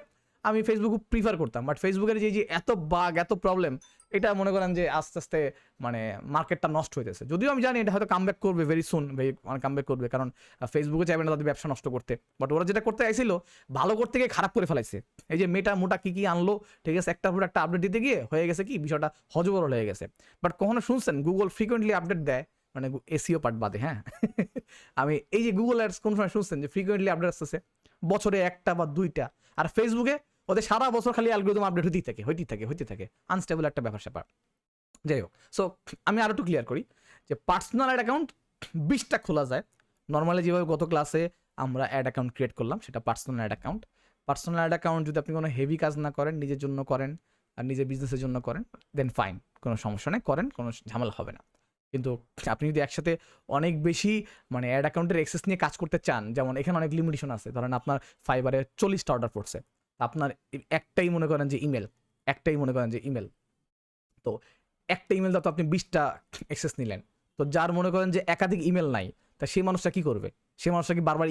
আমি ফেসবুক প্রিফার করতাম। বাট ফেসবুকের যে এত বাগ, এত প্রবলেম, এটা মনে করেন যে আস্তে আস্তে মানে মার্কেটটা নষ্ট হইতেছে। যদিও আমি জানি এটা হয়তো কামব্যাক করবে ভেরি সুন, মানে কামব্যাক করবে, কারণ ফেসবুকে চাইবে না তাদের ব্যবসা নষ্ট করতে। বাট ওরা যেটা করতে চাইছিল ভালো করতে গিয়ে খারাপ করে ফেলাইছে। এই যে মেটা মোটা কি আনলো, ঠিক আছে, একটা পুরো একটা আপডেট দিতে গিয়ে হয়ে গেছে কি বিষয়টা হজবরল হয়ে গেছে। বাট কখনো শুনছেন গুগল ফ্রিকোয়েন্টলি আপডেট দেয়, মানে এসিও পার্ট বাদে, হ্যাঁ? আমি এই যে গুগল অ্যাডস কোন সময় শুনছেন যে ফ্রিকোয়েন্টলি আপডেট আসতেছে, বছরে একটা বা দুইটা? আর ফেসবুকে ওদের সারা বছর খালি অ্যালগরিদম আপডেট হইতে থাকে আনস্টেবল একটা ব্যাপার স্যাপার। যাই হোক, সো আমি আরো একটু ক্লিয়ার করি যে পার্সোনাল অ্যাড অ্যাকাউন্ট 20টা খোলা যায়। নর্মালি যেভাবে গত ক্লাসে আমরা অ্যাড অ্যাকাউন্ট ক্রিয়েট করলাম, সেটা personal ad account. Personal ad account যদি আপনি কোনো হেভি কাজ না করেন, নিজের জন্য করেন আর নিজের বিজনেসের জন্য করেন, দেন ফাইন, কোনো সমস্যা নেই, করেন, কোনো ঝামেলা হবে না। কিন্তু আপনি যদি একসাথে অনেক বেশি মানে অ্যাড অ্যাকাউন্টের অ্যাক্সেস নিয়ে কাজ করতে চান, যেমন এখানে অনেক লিমিটেশন আছে। ধরেন আপনার ফাইবারে 40টা অর্ডার পড়ছে, আপনার একটাই মনে করেন যে ইমেল, তো একটা ইমেল দাও তো আপনি 20টা অ্যাক্সেস নিলেন। তো যার মনে করেন যে একাধিক ইমেল নাই, তা সেই মানুষটা কি করবে? সেই মানুষটা কি বারবার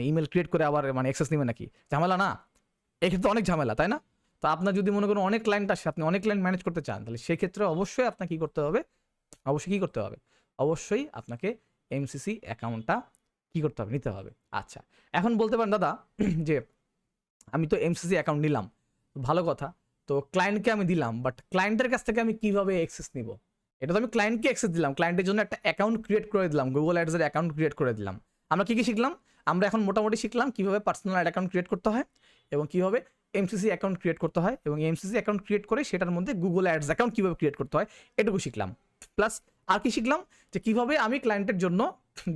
ইমেল ক্রিয়েট করে আবার মানে অ্যাক্সেস নেবে নাকি? ঝামেলা না? এক্ষেত্রে অনেক ঝামেলা, তাই না? তো আপনার যদি মনে করেন অনেক ক্লায়েন্ট আসে, আপনি অনেক ক্লায়েন্ট ম্যানেজ করতে চান, তাহলে সেক্ষেত্রে অবশ্যই আপনাকে কী করতে হবে? অবশ্যই আপনাকে এমসিসি অ্যাকাউন্টটা কী করতে হবে? নিতে হবে। আচ্ছা, এখন বলতে পারেন দাদা যে আমি তো এমসিসি অ্যাকাউন্ট নিলাম, ভালো কথা, তো ক্লায়েন্টকে আমি দিলাম, বাট ক্লায়েন্টের কাছ থেকে আমি কিভাবে অ্যাক্সেস নিব? এটা তো আমি ক্লায়েন্টকে অ্যাক্সেস দিলাম, ক্লায়েন্টের জন্য একটা অ্যাকাউন্ট ক্রিয়েট করে দিলাম, গুগল অ্যাডসের অ্যাকাউন্ট ক্রিয়েট করে দিলাম। আমরা কি শিখলাম? আমরা এখন মোটামুটি শিখলাম কীভাবে পার্সোনাল অ্যাকাউন্ট ক্রিয়েট করতে হয় এবং কীভাবে এমসিসি অ্যাকাউন্ট ক্রিয়েট করতে হয়, এবং এমসিসি অ্যাকাউন্ট ক্রিয়েট করে সেটার মধ্যে গুগল অ্যাডস অ্যাকাউন্ট কীভাবে ক্রিয়েট করতে হয় এটুকু শিখলাম। প্লাস আর কি শিখলাম, যে কীভাবে আমি ক্লায়েন্টের জন্য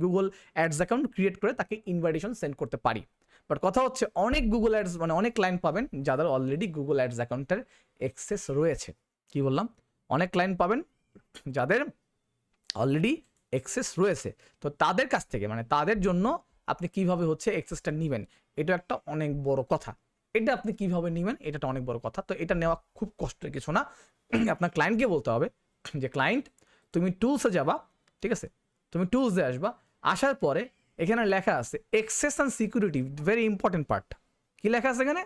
গুগল অ্যাডস অ্যাকাউন্ট ক্রিয়েট করে তাকে ইনভাইটেশন সেন্ড করতে পারি। বাট কথা হচ্ছে অনেক গুগল অ্যাডস মানে অনেক ক্লায়েন্ট পাবেন যাদের অলরেডি গুগল অ্যাডস অ্যাকাউন্টের অ্যাক্সেস রয়েছে। কি বললাম? অনেক ক্লায়েন্ট পাবেন যাদের অলরেডি অ্যাক্সেস রয়েছে, তো তাদের কাছ থেকে মানে তাদের জন্য আপনি কিভাবে হচ্ছে অ্যাক্সেসটা নেবেন, এটা একটা অনেক বড় কথা। এটা আপনি কিভাবে নেবেন এটা একটা অনেক বড় কথা। তো এটা নেওয়া খুব কষ্টের কিছু না। আপনার ক্লায়েন্টকে বলতে হবে যে ক্লায়েন্ট তুমি টুলসে যাবা, ঠিক আছে, তুমি টুলসে আসবা, আসার পরে এখানে লেখা আছে access and security, very important part. কি লেখা আছে এখানে?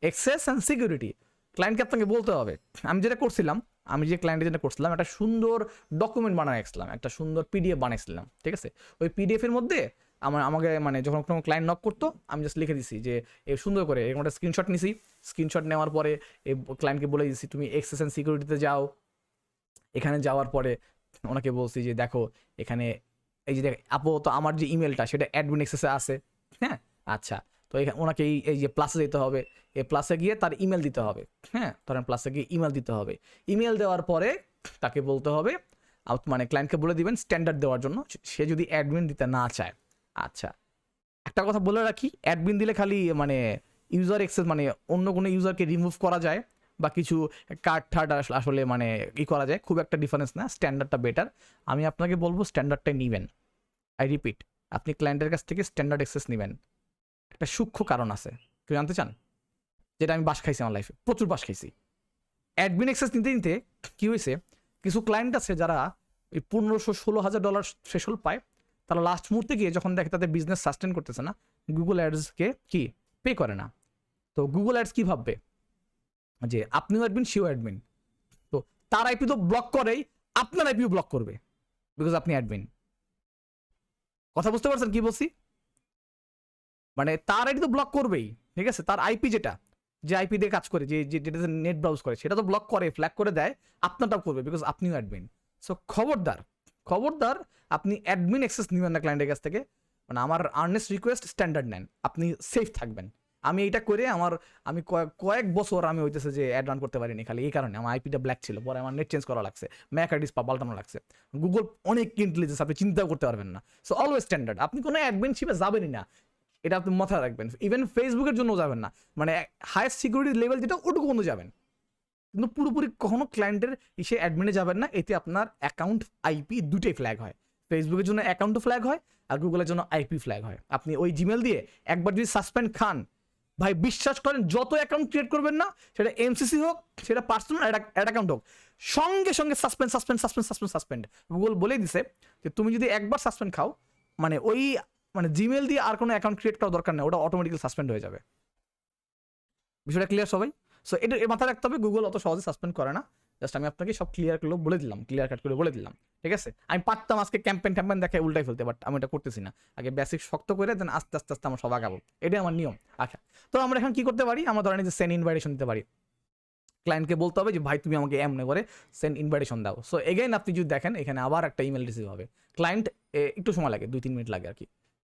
Access and security. ক্লায়েন্টকে আপনাকে বলতে হবে। আমি যেটা করছিলাম, আমি যে ক্লায়েন্টের জন্য করছিলাম একটা সুন্দর ডকুমেন্ট বানাইছিলাম, একটা সুন্দর পিডিএফ বানাইছিলাম, ঠিক আছে। ওই পিডিএফের মধ্যে আমাকে মানে যখন কোনো ক্লায়েন্ট নক করতো আমি জাস্ট লিখে দিছি যে এই সুন্দর করে এরকম একটা স্ক্রিনশট নিছি। স্ক্রিনশট নেওয়ার পরে এই ক্লায়েন্টকে বলে দিছি তুমি অ্যাক্সেস অ্যান্ড সিকিউরিটিতে যাও। এখানে যাওয়ার পরে ওনাকে বলছি যে দেখো এখানে এই যে আপাতত আমার যে ইমেলটা সেটা অ্যাডমিন অ্যাক্সেসে আছে, হ্যাঁ আচ্ছা। তো ওনাকে এই যে প্লাসে যেতে হবে, এই প্লাসে গিয়ে তার ইমেল দিতে হবে, হ্যাঁ ধরেন প্লাসে গিয়ে ইমেল দিতে হবে। ইমেল দেওয়ার পরে তাকে বলতে হবে, মানে ক্লায়েন্টকে বলে দিবেন স্ট্যান্ডার্ড দেওয়ার জন্য, সে যদি অ্যাডমিন দিতে না চায়। আচ্ছা একটা কথা বলে রাখি, অ্যাডমিন দিলে খালি মানে ইউজার অ্যাক্সেস মানে অন্য কোনো ইউজারকে রিমুভ করা যায় বা কিছু কার্ড ঠার্ড আসলে মানে করা যায়, খুব একটা ডিফারেন্স না, স্ট্যান্ডার্ডটা বেটার। আমি আপনাকে বলবো স্ট্যান্ডার্ডটাই নেবেন। আই রিপিট, আপনি ক্লায়েন্টের কাছ থেকে স্ট্যান্ডার্ড অ্যাক্সেস নেবেন। একটা সূক্ষ্ম কারণ আছে, কেউ জানতে চান? যেটা আমি বাস খাইছি আমার লাইফে, প্রচুর বাস খাইছি। অ্যাডমিন অ্যাক্সেস নিতে নিতে কী হয়েছে, কিছু ক্লায়েন্ট আছে যারা ওই $1500-16,000 থ্রেশহোল্ড পায়, তারা লাস্ট মুহূর্তে গিয়ে যখন দেখে তাদের বিজনেস সাস্টেন করতেছে না, গুগল অ্যাডসকে কি পে করে না। তো গুগল অ্যাডস কী ভাববে যে আপনিও অ্যাডমিন, সেও অ্যাডমিন, তো তার আইপি তো ব্লক করেই, আপনার আইপিও ব্লক করবে বিকজ আপনি অ্যাডমিন। কথা বুঝতে পারছেন কি বলছি? মানে তার আইডি তো ব্লক করবেই, ঠিক আছে, তার আইপি যেটা যে আইপি দিয়ে কাজ করে, যেটা নেট ব্রাউজ করে সেটা তো ব্লক করে, ফ্ল্যাগ করে দেয়, আপনারটাও করবে বিকজ আপনিও অ্যাডমিন। সো খবরদার খবরদার আপনি অ্যাডমিন অ্যাক্সেস নেবেন না ক্লায়েন্টের কাছ থেকে। মানে আমার আর্নেস্ট রিকোয়েস্ট, স্ট্যান্ডার্ড নেন, আপনি সেফ থাকবেন। আমি এটা করে আমি কয়েক বছর আমি হইতেছে যে অ্যাড রান করতে পারিনি, খালি এই কারণে আমার আইপিটা ব্ল্যাক ছিল, পরে আমার নেট চেঞ্জ করা লাগছে, ম্যাক আইডিস পাল্টানো লাগছে। গুগল অনেক ইন্টেলিজেন্স, আপনি চিন্তাও করতে পারবেন না। সো অলওয়েজ স্ট্যান্ডার্ড, আপনি কোনো অ্যাডমিনশিপে যাবেনই না, এটা আপনি মাথায় রাখবেন। ইভেন ফেসবুকের জন্য যাবেন না, মানে হাইয়েস্ট সিকিউরিটি লেভেল যেটা ওটুকু বন্ধু যাবেন, কিন্তু পুরোপুরি কখনো ক্লায়েন্টের সে অ্যাডমিনে যাবেন না। এতে আপনার অ্যাকাউন্ট আইপি দুটোই ফ্ল্যাগ হয়, ফেসবুকের জন্য অ্যাকাউন্টও ফ্ল্যাগ হয় আর গুগলের জন্য আইপি ফ্ল্যাগ হয়। আপনি ওই জিমেল দিয়ে একবার যদি সাসপেন্ড খান, ভাই বিশ্বাস করেন যত অ্যাকাউন্ট ক্রিয়েট করবেন না, সেটা এমসিসি হোক, সেটা পার্সোনাল অ্যাড অ্যাকাউন্ট হোক, সঙ্গে সঙ্গে সাসপেন্ড। গুগল বলেই দিছে যে তুমি যদি একবার সাসপেন্ড খাও, মানে ওই মানে জিমেল দিয়ে আর কোনো অ্যাকাউন্ট ক্রিয়েট করার দরকার নেই, ওটা অটোমেটিক্যালি সাসপেন্ড হয়ে যাবে। বিষয়টা ক্লিয়ার সবাই? সো এটা মাথায় রাখতে হবে, গুগল অত সহজে সাসপেন্ড করে না। জাস্ট আমি আপনাকে সব ক্লিয়ার কাট করে বলে দিলাম, ঠিক আছে। আমি পারতাম আজকে ক্যাম্পেন দেখে উল্টাই ফেলতে, বাট আমি এটা করতেছি না। আগে বেসিক শক্ত করে দেন আস্তে আস্তে আমরা সব আগাবো, এটাই আমার নিয়ম। আচ্ছা, তো আমরা এখন কি করতে পারি, আমরা ধরেন যে সেন্ড ইনভাইটেশন দিতে পারি। ক্লায়েন্টকে বলতে হবে যে ভাই তুমি আমাকে এমনি করে সেন্ড ইনভাইটেশন দাও। সো এগেইন আপনি যদি দেখেন এখানে আবার একটা ইমেল রিসিভ হবে। ক্লায়েন্ট একটু সময় লাগে, 2-3 মিনিট লাগে আর কি।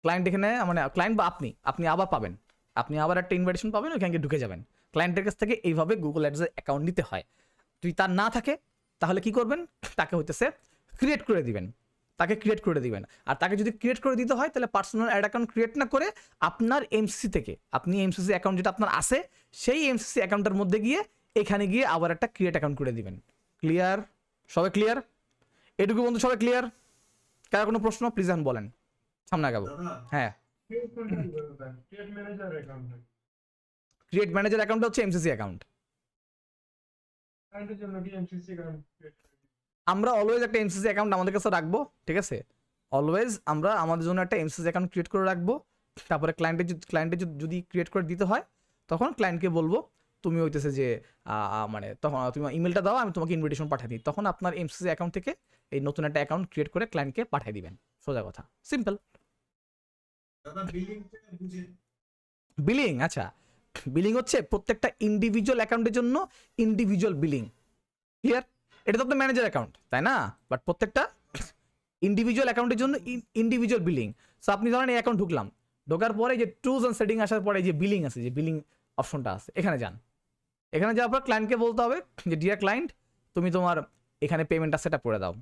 ক্লায়েন্ট এখানে মানে ক্লায়েন্ট বা আপনি আবার পাবেন, আপনি আবার একটা ইনভাইটেশন পাবেন, ওইখানে ঢুকে যাবেন। ক্লায়েন্টের কাছ থেকে এইভাবে গুগল অ্যাডসের অ্যাকাউন্ট নিতে হয়। যদি তার না থাকে তাহলে কি করবেন, তাকে হইতেছে ক্রিয়েট করে দিবেন, আর তাকে যদি ক্রিয়েট করে দিতে হয় তাহলে পার্সোনাল অ্যাড অ্যাকাউন্ট ক্রিয়েট না করে আপনার এমসিসি থেকে, আপনি এমসিসি অ্যাকাউন্ট যেটা আপনার আছে সেই এমসিসি অ্যাকাউন্টের মধ্যে গিয়ে এখানে গিয়ে আবার একটা ক্রিয়েট অ্যাকাউন্ট করে দিবেন। ক্লিয়ার? সবাই ক্লিয়ার? এটুকু বন্ধু সবাই ক্লিয়ার? কার কোনো প্রশ্ন প্লিজ এখন বলেন, সামনে আগাবো। হ্যাঁ, ক্রিয়েট ম্যানেজার অ্যাকাউন্ট হচ্ছে এমসিসি অ্যাকাউন্ট। আমরা অলওয়েজ একটা এমসিসি অ্যাকাউন্ট আমাদের কাছে রাখবো, ঠিক আছে। অলওয়েজ আমরা আমাদের জন্য একটা এমসিসি অ্যাকাউন্ট ক্রিয়েট করে রাখবো। তারপরে ক্লায়েন্টের যদি ক্রিয়েট করে দিতে হয় তখন ক্লায়েন্টকে বলবো তুমি হইতেছে যে মানে তখন তুমি ইমেলটা দাও, আমি তোমাকে ইনভিটেশন পাঠিয়ে দিই, তখন আপনার এমসিসি অ্যাকাউন্ট থেকে এই নতুন একটা অ্যাকাউন্ট ক্রিয়েট করে ক্লায়েন্টকে পাঠিয়ে দিবেন। সোজা কথা, সিম্পল। বিলিং, আচ্ছা, বিলিং হচ্ছে প্রত্যেকটা ইন্ডিভিজুয়াল অ্যাকাউন্টের জন্য ইন্ডিভিজুয়াল বিলিং। ক্লিয়ার? এটা তো আপনার ম্যানেজার অ্যাকাউন্ট, তাই না? বাট প্রত্যেকটা ইন্ডিভিজুয়াল অ্যাকাউন্টের জন্য ইন্ডিভিজুয়াল বিলিং। সো আপনি ধরেন এই অ্যাকাউন্ট ঢুকলাম, ঢোকার পরে যে টুলস অ্যান্ড সেটিং আসার পরে যে বিলিং আছে, যে বিলিং অপশনটা আছে, এখানে যান। এখানে যাওয়ার পর ক্লায়েন্টকে বলতে হবে যে ডিয়ার ক্লায়েন্ট, তুমি তোমার এখানে পেমেন্টটা সেট আপ করে দাও,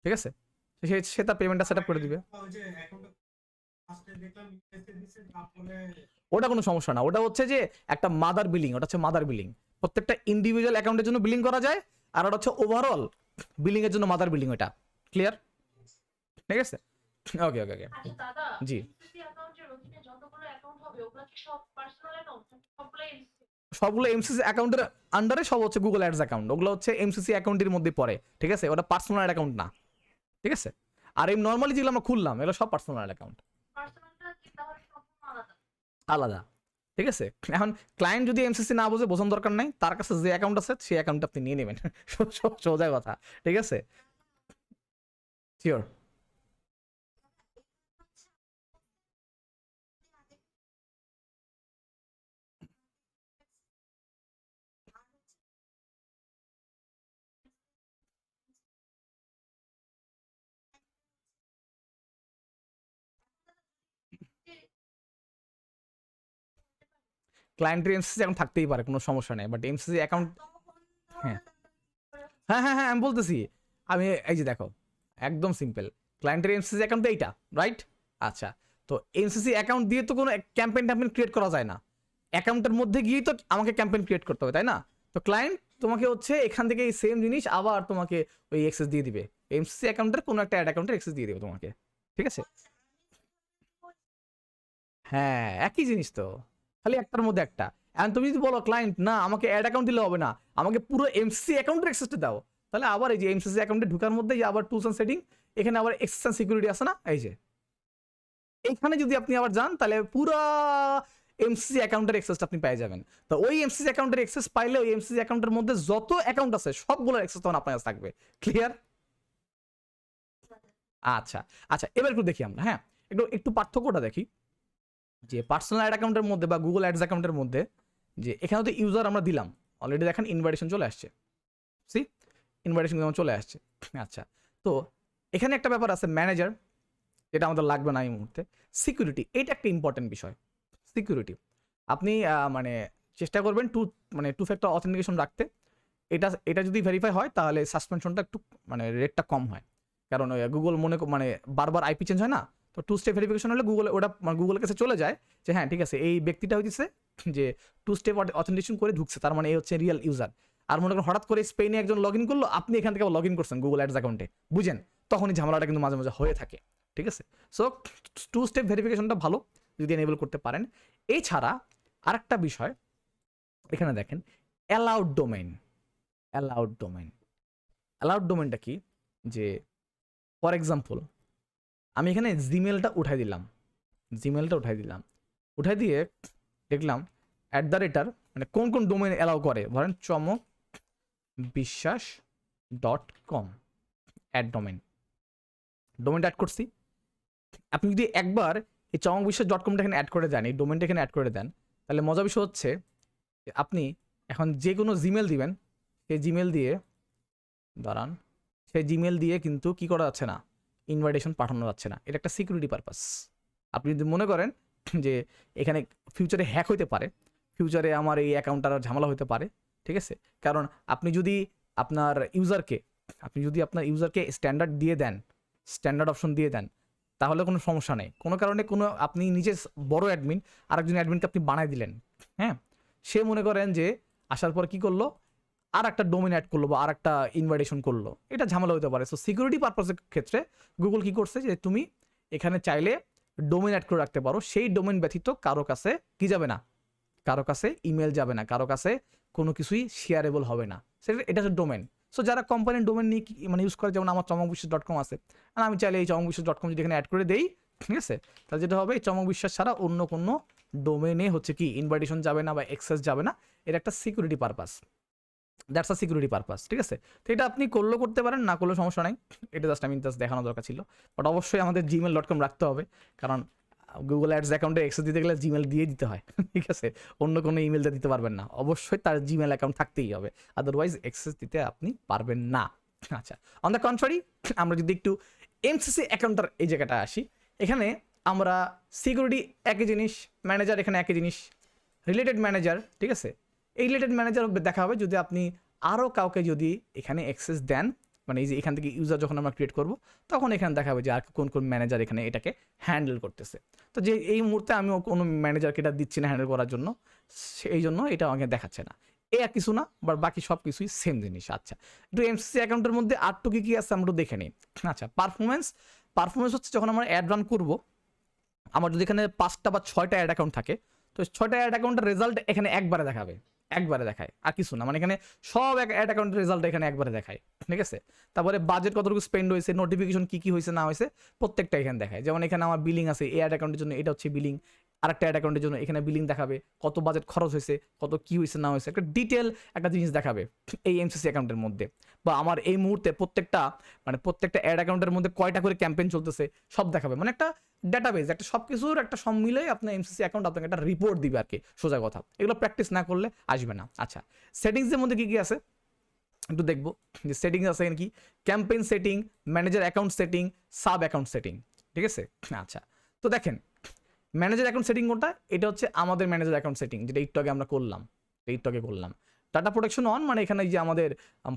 ঠিক আছে? সে তার পেমেন্টটা সেট আপ করে দিবে। ওটা কোনো সমস্যা না, ওটা হচ্ছে যে একটা মাদার বিলিং, ওটা হচ্ছে মাদার বিলিং। প্রত্যেকটা ইন্ডিভিজুয়াল অ্যাকাউন্টের জন্য বিলিং করা যায়, আর ওটা হচ্ছে ওভারঅল বিলিং এর জন্য মাদার বিলিং। ওটা ক্লিয়ার? ঠিক আছে, ওকে ওকে ওকে। আচ্ছা দাদা, জি, এমসিসি অ্যাকাউন্টের অধীনে যতগুলো অ্যাকাউন্ট হবে ওগুলো কি সব পার্সোনাল অ্যাকাউন্ট? সবগুলো এমসিসি? সবগুলো এমসিসি অ্যাকাউন্টের আন্ডারে সব হচ্ছে গুগল অ্যাডস অ্যাকাউন্ট, ওগুলো হচ্ছে এমসিসি অ্যাকাউন্টের মধ্যে পড়ে, ঠিক আছে? ওটা পার্সোনাল অ্যাকাউন্ট না, ঠিক আছে? আর এই নর্মালি যেগুলো আমরা খুললাম এগুলো সব পার্সোনাল অ্যাকাউন্ট, পার্সোনালটা কি তাহলে সম্পূর্ণ আলাদা? আলাদা, ঠিক আছে? এখন ক্লায়েন্ট যদি এমসিসি না বোঝে, বোঝানোর দরকার নাই, তার কাছে যে অ্যাকাউন্ট আছে সেই অ্যাকাউন্ট আপনি নিয়ে নেবেন। সোজা কথা, ঠিক আছে? শিওর। ক্লায়েন্টের এমসিসি অ্যাকাউন্ট থাকতেই পারে, কোনো সমস্যা নেই, বাট এমসিসি অ্যাকাউন্ট, হ্যাঁ হ্যাঁ হ্যাঁ হ্যাঁ আমি বলতেছি, আমি এই যে দেখো একদম সিম্পল, ক্লায়েন্টের এমসিসি অ্যাকাউন্ট এইটা, রাইট? আচ্ছা, তো এমসিসি অ্যাকাউন্ট দিয়ে তো কোনো ক্যাম্পেইন ক্রিয়েট করা যায় না, অ্যাকাউন্টের মধ্যে গিয়েই তো আমাকে ক্যাম্পেইন ক্রিয়েট করতে হবে, তাই না? তো ক্লায়েন্ট তোমাকে হচ্ছে এখান থেকে এই সেম জিনিস আবার তোমাকে ওই অ্যাক্সেস দিয়ে দিবে, এমসিসি অ্যাকাউন্টের কোনো একটা অ্যাড অ্যাকাউন্টের অ্যাক্সেস দিয়ে দিবে তোমাকে, ঠিক আছে? হ্যাঁ একই জিনিস তো, খালি একটার মধ্যে একটা। এখন তুমি যদি বলো ক্লায়েন্ট না আমাকে অ্যাড অ্যাকাউন্ট দিলে হবে না, আমাকে পুরো এমসিসি অ্যাকাউন্টের অ্যাক্সেসটা দাও, তাহলে আবার এই যে এমসিসি অ্যাকাউন্টে ঢোকার মধ্যে যে আবার টুলস অ্যান্ড সেটিং, এখানে আবার এক্সেস অ্যান্ড সিকিউরিটি আছে না, এই যে এইখানে যদি আপনি আবার যান তাহলে পুরো এমসিসি অ্যাকাউন্টের অ্যাক্সেসটা আপনি পেয়ে যাবেন। তো ওই এমসিসি অ্যাকাউন্টের অ্যাক্সেস পাইলে ওই এমসিসি অ্যাকাউন্টের মধ্যে যত অ্যাকাউন্ট আছে সবগুলোর অ্যাক্সেস তখন আপনার কাছে থাকবে। ক্লিয়ার? আচ্ছা আচ্ছা, এবার একটু দেখি আমরা, হ্যাঁ একটু একটু পার্থক্যটা দেখি, যে পার্সোনাল অ্যাড অ্যাকাউন্টের মধ্যে বা গুগল অ্যাডস অ্যাকাউন্টের মধ্যে, যে এখানে তো ইউজার আমরা দিলাম অলরেডি, দেখেন ইনভাইটেশন চলে আসছে, সি ইনভাইটেশন যেমন চলে আসছে। আচ্ছা, তো এখানে একটা ব্যাপার আছে ম্যানেজার, যেটা আমাদের লাগবে না এই মুহূর্তে। সিকিউরিটি, এটা একটা ইম্পর্টেন্ট বিষয়। সিকিউরিটি আপনি মানে চেষ্টা করবেন টু ফ্যাক্টর অথেন্টিকেশন রাখতে। এটা এটা যদি ভেরিফাই হয় তাহলে সাসপেনশনটা একটু মানে রেটটা কম হয়, কারণ গুগল মানে বারবার আইপি চেঞ্জ হয় না, তো টু স্টেপ ভেরিফিকেশন হলে গুগল ওটা গুগলের কাছে চলে যায় যে হ্যাঁ ঠিক আছে এই ব্যক্তিটা হইতেছে যে টু স্টেপ অথেন্টিকেশন করে ঢুকছে, তার মানে এই হচ্ছে রিয়েল ইউজার। আর মনে করেন হঠাৎ করে স্পেনে একজন লগ ইন করলো, আপনি এখান থেকে লগ ইন করছেন গুগল অ্যাডস অ্যাকাউন্টে, বুঝেন? তখনই ঝামেলাটা কিন্তু মাঝে মাঝে হয়ে থাকে, ঠিক আছে? সো টু স্টেপ ভেরিফিকেশনটা ভালো যদি এনেবল করতে পারেন। এছাড়া আরেকটা বিষয় এখানে দেখেন, allowed domain. Allowed domain, allowed ডোমেইনটা কি? যে ফর এক্সাম্পল আমি এখানে জিমেলটা উঠাই দিলাম, উঠাই দিয়ে দেখলাম @ মানে কোন কোন ডোমেইন অ্যালাউ করে, ধরেন চমকবিশ্বাস.com অ্যাড ডোমেইনটা অ্যাড করছি। আপনি যদি একবার এই চমকবিশ্বাস.comটা এখানে অ্যাড করে দেন, এই ডোমেইনটা এখানে অ্যাড করে দেন, তাহলে মজা বিষয় হচ্ছে আপনি এখন যে কোনো জিমেল দিবেন, সেই জিমেল দিয়ে কিন্তু কি করা যাচ্ছে না, ইনভাইটেশন পাঠানো যাচ্ছে না। এটা একটা সিকিউরিটি পারপাস। আপনি যদি মনে করেন যে এখানে ফিউচারে হ্যাক হইতে পারে, ফিউচারে আমার এই অ্যাকাউন্টটার ঝামেলা হতে পারে, ঠিক আছে? কারণ আপনি যদি আপনার ইউজারকে স্ট্যান্ডার্ড অপশন দিয়ে দেন, তাহলে কোনো সমস্যা নেই। কোনো কারণে আপনি নিজে বড় অ্যাডমিন, আরেকজন অ্যাডমিনকে আপনি বানাই দিলেন, হ্যাঁ, সে মনে করেন যে আসার পর কি করলো, আর একটা ডোমেন অ্যাড করলো বা আর একটা ইনভাইটেশন করলো, এটা ঝামেলা হতে পারে। সো সিকিউরিটি পারপাসের ক্ষেত্রে গুগল কি করছে যে তুমি এখানে চাইলে ডোমেন অ্যাড করে রাখতে পারো, সেই ডোমেন ব্যতীত কারো কাছে কি যাবে না, কারো কাছে ইমেল যাবে না, কারো কাছে কোনো কিছুই শেয়ারেবল হবে না, এটা হচ্ছে ডোমেন। সো যারা কোম্পানির ডোমেন নিয়ে মানে ইউজ করে, যেমন আমার চমকবিশ্বাস.com আছে, আর আমি চাইলে এই চমকবিশ্বাস.com যদি এখানে অ্যাড করে দেই, ঠিক আছে, তাহলে যেটা হবে এই চমকবিশ্বাস ছাড়া অন্য কোনো ডোমেনে হচ্ছে কি ইনভাইটেশন যাবে না বা অ্যাক্সেস যাবে না। এটা একটা security purpose, that's a security purpose, ঠিক আছে? তো এটা আপনি করতে পারেন, না করলে সমস্যা নাই, এটা জাস্ট দেখানো দরকার ছিল। বাট অবশ্যই আমাদের gmail.com রাখতে হবে, কারণ গুগল অ্যাডস অ্যাকাউন্টে অ্যাক্সেস দিতে গেলে জিমেল দিয়ে দিতে হয়, ঠিক আছে? অন্য কোনো ইমেলটা দিতে পারবেন না, অবশ্যই তার জিমেল অ্যাকাউন্ট থাকতেই হবে, আদারওয়াইজ অ্যাক্সেস দিতে আপনি পারবেন না। আচ্ছা, অন দ্য কন্ট্রারি আমরা যদি একটু এমসিসি অ্যাকাউন্টটার এই জায়গাটা আসি, এখানে আমরা সিকিউরিটি একই জিনিস, ম্যানেজার এখানে একই জিনিস, রিলেটেড ম্যানেজার, ঠিক আছে? এই রিলেটেড ম্যানেজার দেখা হবে যদি আপনি আরও কাউকে যদি এখানে অ্যাক্সেস দেন, মানে এই যে এখান থেকে ইউজার যখন আমরা ক্রিয়েট করব তখন এখানে দেখাবে যে আর কোন কোন ম্যানেজার এখানে এটাকে হ্যান্ডেল করতেছে। তো যে এই মুহূর্তে আমি কোনো ম্যানেজারকে এটা দিচ্ছি না হ্যান্ডেল করার জন্য, সেই জন্য এটা আমাকে দেখাচ্ছে না। এ আর কিছু না, বা বাকি সব কিছুই সেম জিনিস। আচ্ছা, একটু এমসিসি অ্যাকাউন্টের মধ্যে আর টু কী আছে আমরা একটু দেখে নিই। আচ্ছা, পারফরমেন্স হচ্ছে যখন আমরা অ্যাড রান করবো, আমার যদি এখানে 5টা বা 6টা অ্যাড অ্যাকাউন্ট থাকে, তো 6টা অ্যাড অ্যাকাউন্টের রেজাল্ট এখানে একবারে দেখায় আর কিছু না, মানে এখানে সব অ্যাড অ্যাকাউন্টের রেজাল্ট এখানে একবারে দেখায়, ঠিক আছে? তারপরে বাজেট কতটুকু স্পেন্ড হয়েছে, নোটিফিকেশন কী হয়েছে না হয়েছে প্রত্যেকটা এখানে দেখায়। যেমন এখানে আমার বিলিং আছে, এই অ্যাড অ্যাকাউন্টের জন্য এটা হচ্ছে বিলিং, আরেকটা অ্যাড অ্যাকাউন্টের জন্য এখানে বিলিং দেখাবে, কত বাজেট খরচ হয়েছে, কত কী হয়েছে না হয়েছে, একটা ডিটেল একটা জিনিস দেখাবে এই এমসিসি অ্যাকাউন্টের মধ্যে। বা আমার এই মুহূর্তে প্রত্যেকটা অ্যাড অ্যাকাউন্টের মধ্যে কয়টা করে ক্যাম্পেইন চলতেছে সব দেখাবে, মানে একটা ডাটাবেজ, একটা সব কিছুর একটা সব মিলে আপনার এমসিসি অ্যাকাউন্ট আপনাকে একটা রিপোর্ট দিবে আর কি, সোজা কথা। এগুলো প্র্যাকটিস না করলে আসবে না। আচ্ছা, সেটিংসের মধ্যে কী কী আছে একটু দেখবো। যে সেটিংস আছে কি, campaign setting, manager account setting, sub account setting, ঠিক আছে? আচ্ছা, তো দেখেন ম্যানেজার অ্যাকাউন্ট সেটিং কোনটা, এটা হচ্ছে আমাদের ম্যানেজার অ্যাকাউন্ট সেটিং, যেটা একটু আগে আমরা করলাম, ডাটা প্রোটেকশন অন, মানে এখানে যে আমাদের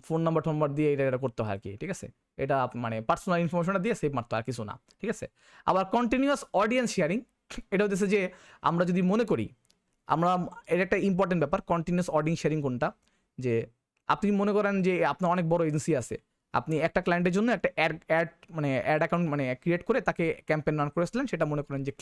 ফোন নাম্বার দিয়ে এটা করতে হয় আর কি, ঠিক আছে? এটা মানে পার্সোনাল ইনফরমেশনটা দিয়ে সেভ মারতে আর কিছু না, ঠিক আছে? আবার কন্টিনিউয়াস অডিয়েন্স শেয়ারিং, এটা হচ্ছে যে আমরা যদি মনে করি আমরা, এটা একটা ইম্পর্টেন্ট ব্যাপার, কন্টিনিউয়াস অডিয়েন্স শেয়ারিং কোনটা, যে আপনি মনে করেন যে আপনার অনেক বড় এজেন্সি আছে, আপনি একটা ক্লায়েন্টের জন্য একটা অ্যাড অ্যাকাউন্ট মানে ক্রিয়েট করে তাকে ক্যাম্পেইন রান করেছিলেন, সেটা মনে করেন যে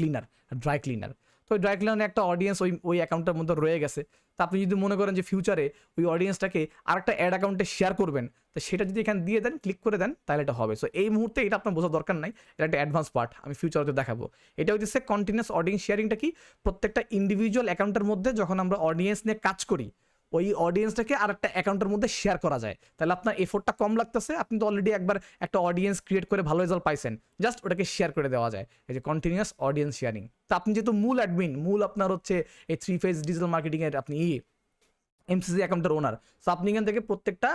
ড্রাই ক্লিনার। তো ওই ড্রাই ক্লিনারে একটা অডিয়েন্স ওই অ্যাকাউন্টের মধ্যে রয়ে গেছে। তো আপনি যদি মনে করেন যে ফিউচারে ওই অডিয়েন্সটাকে আরেকটা অ্যাড অ্যাকাউন্টে শেয়ার করবেন, তো সেটা যদি এখানে দিয়ে দেন, ক্লিক করে দেন, তাহলে এটা হবে। সো এই মুহূর্তে এটা আপনার বোঝার দরকার নাই, এটা একটা অ্যাডভান্স পার্ট, আমি ফিউচারে দেখাবো। এটা হচ্ছে কন্টিনিউয়াস অডিয়েন্স শেয়ারিংটা কি, প্রত্যেকটা ইন্ডিভিজুয়াল অ্যাকাউন্টের মধ্যে যখন আমরা অডিয়েন্স নিয়ে কাজ করি, ওই অডিয়েন্সটাকে আর একটা অ্যাকাউন্টের মধ্যে শেয়ার করা যায়, তাহলে আপনার এফোর্টটা কম লাগতেছে, আপনি তো অলরেডি একবার একটা অডিয়েন্স ক্রিয়েট করে ভালো রেজাল্ট পাইছেন, জাস্ট ওটাকে শেয়ার করে দেওয়া যায়, এই যে কন্টিনিউয়াস অডিয়েন্স শেয়ারিং। তো আপনি যেহেতু মূল অ্যাডমিন, আপনার হচ্ছে এই 3 ফেজ ডিজিটাল মার্কেটিংয়ের আপনি এমসিসি অ্যাকাউন্টের ওনার, সো আপনি এখান থেকে প্রত্যেকটা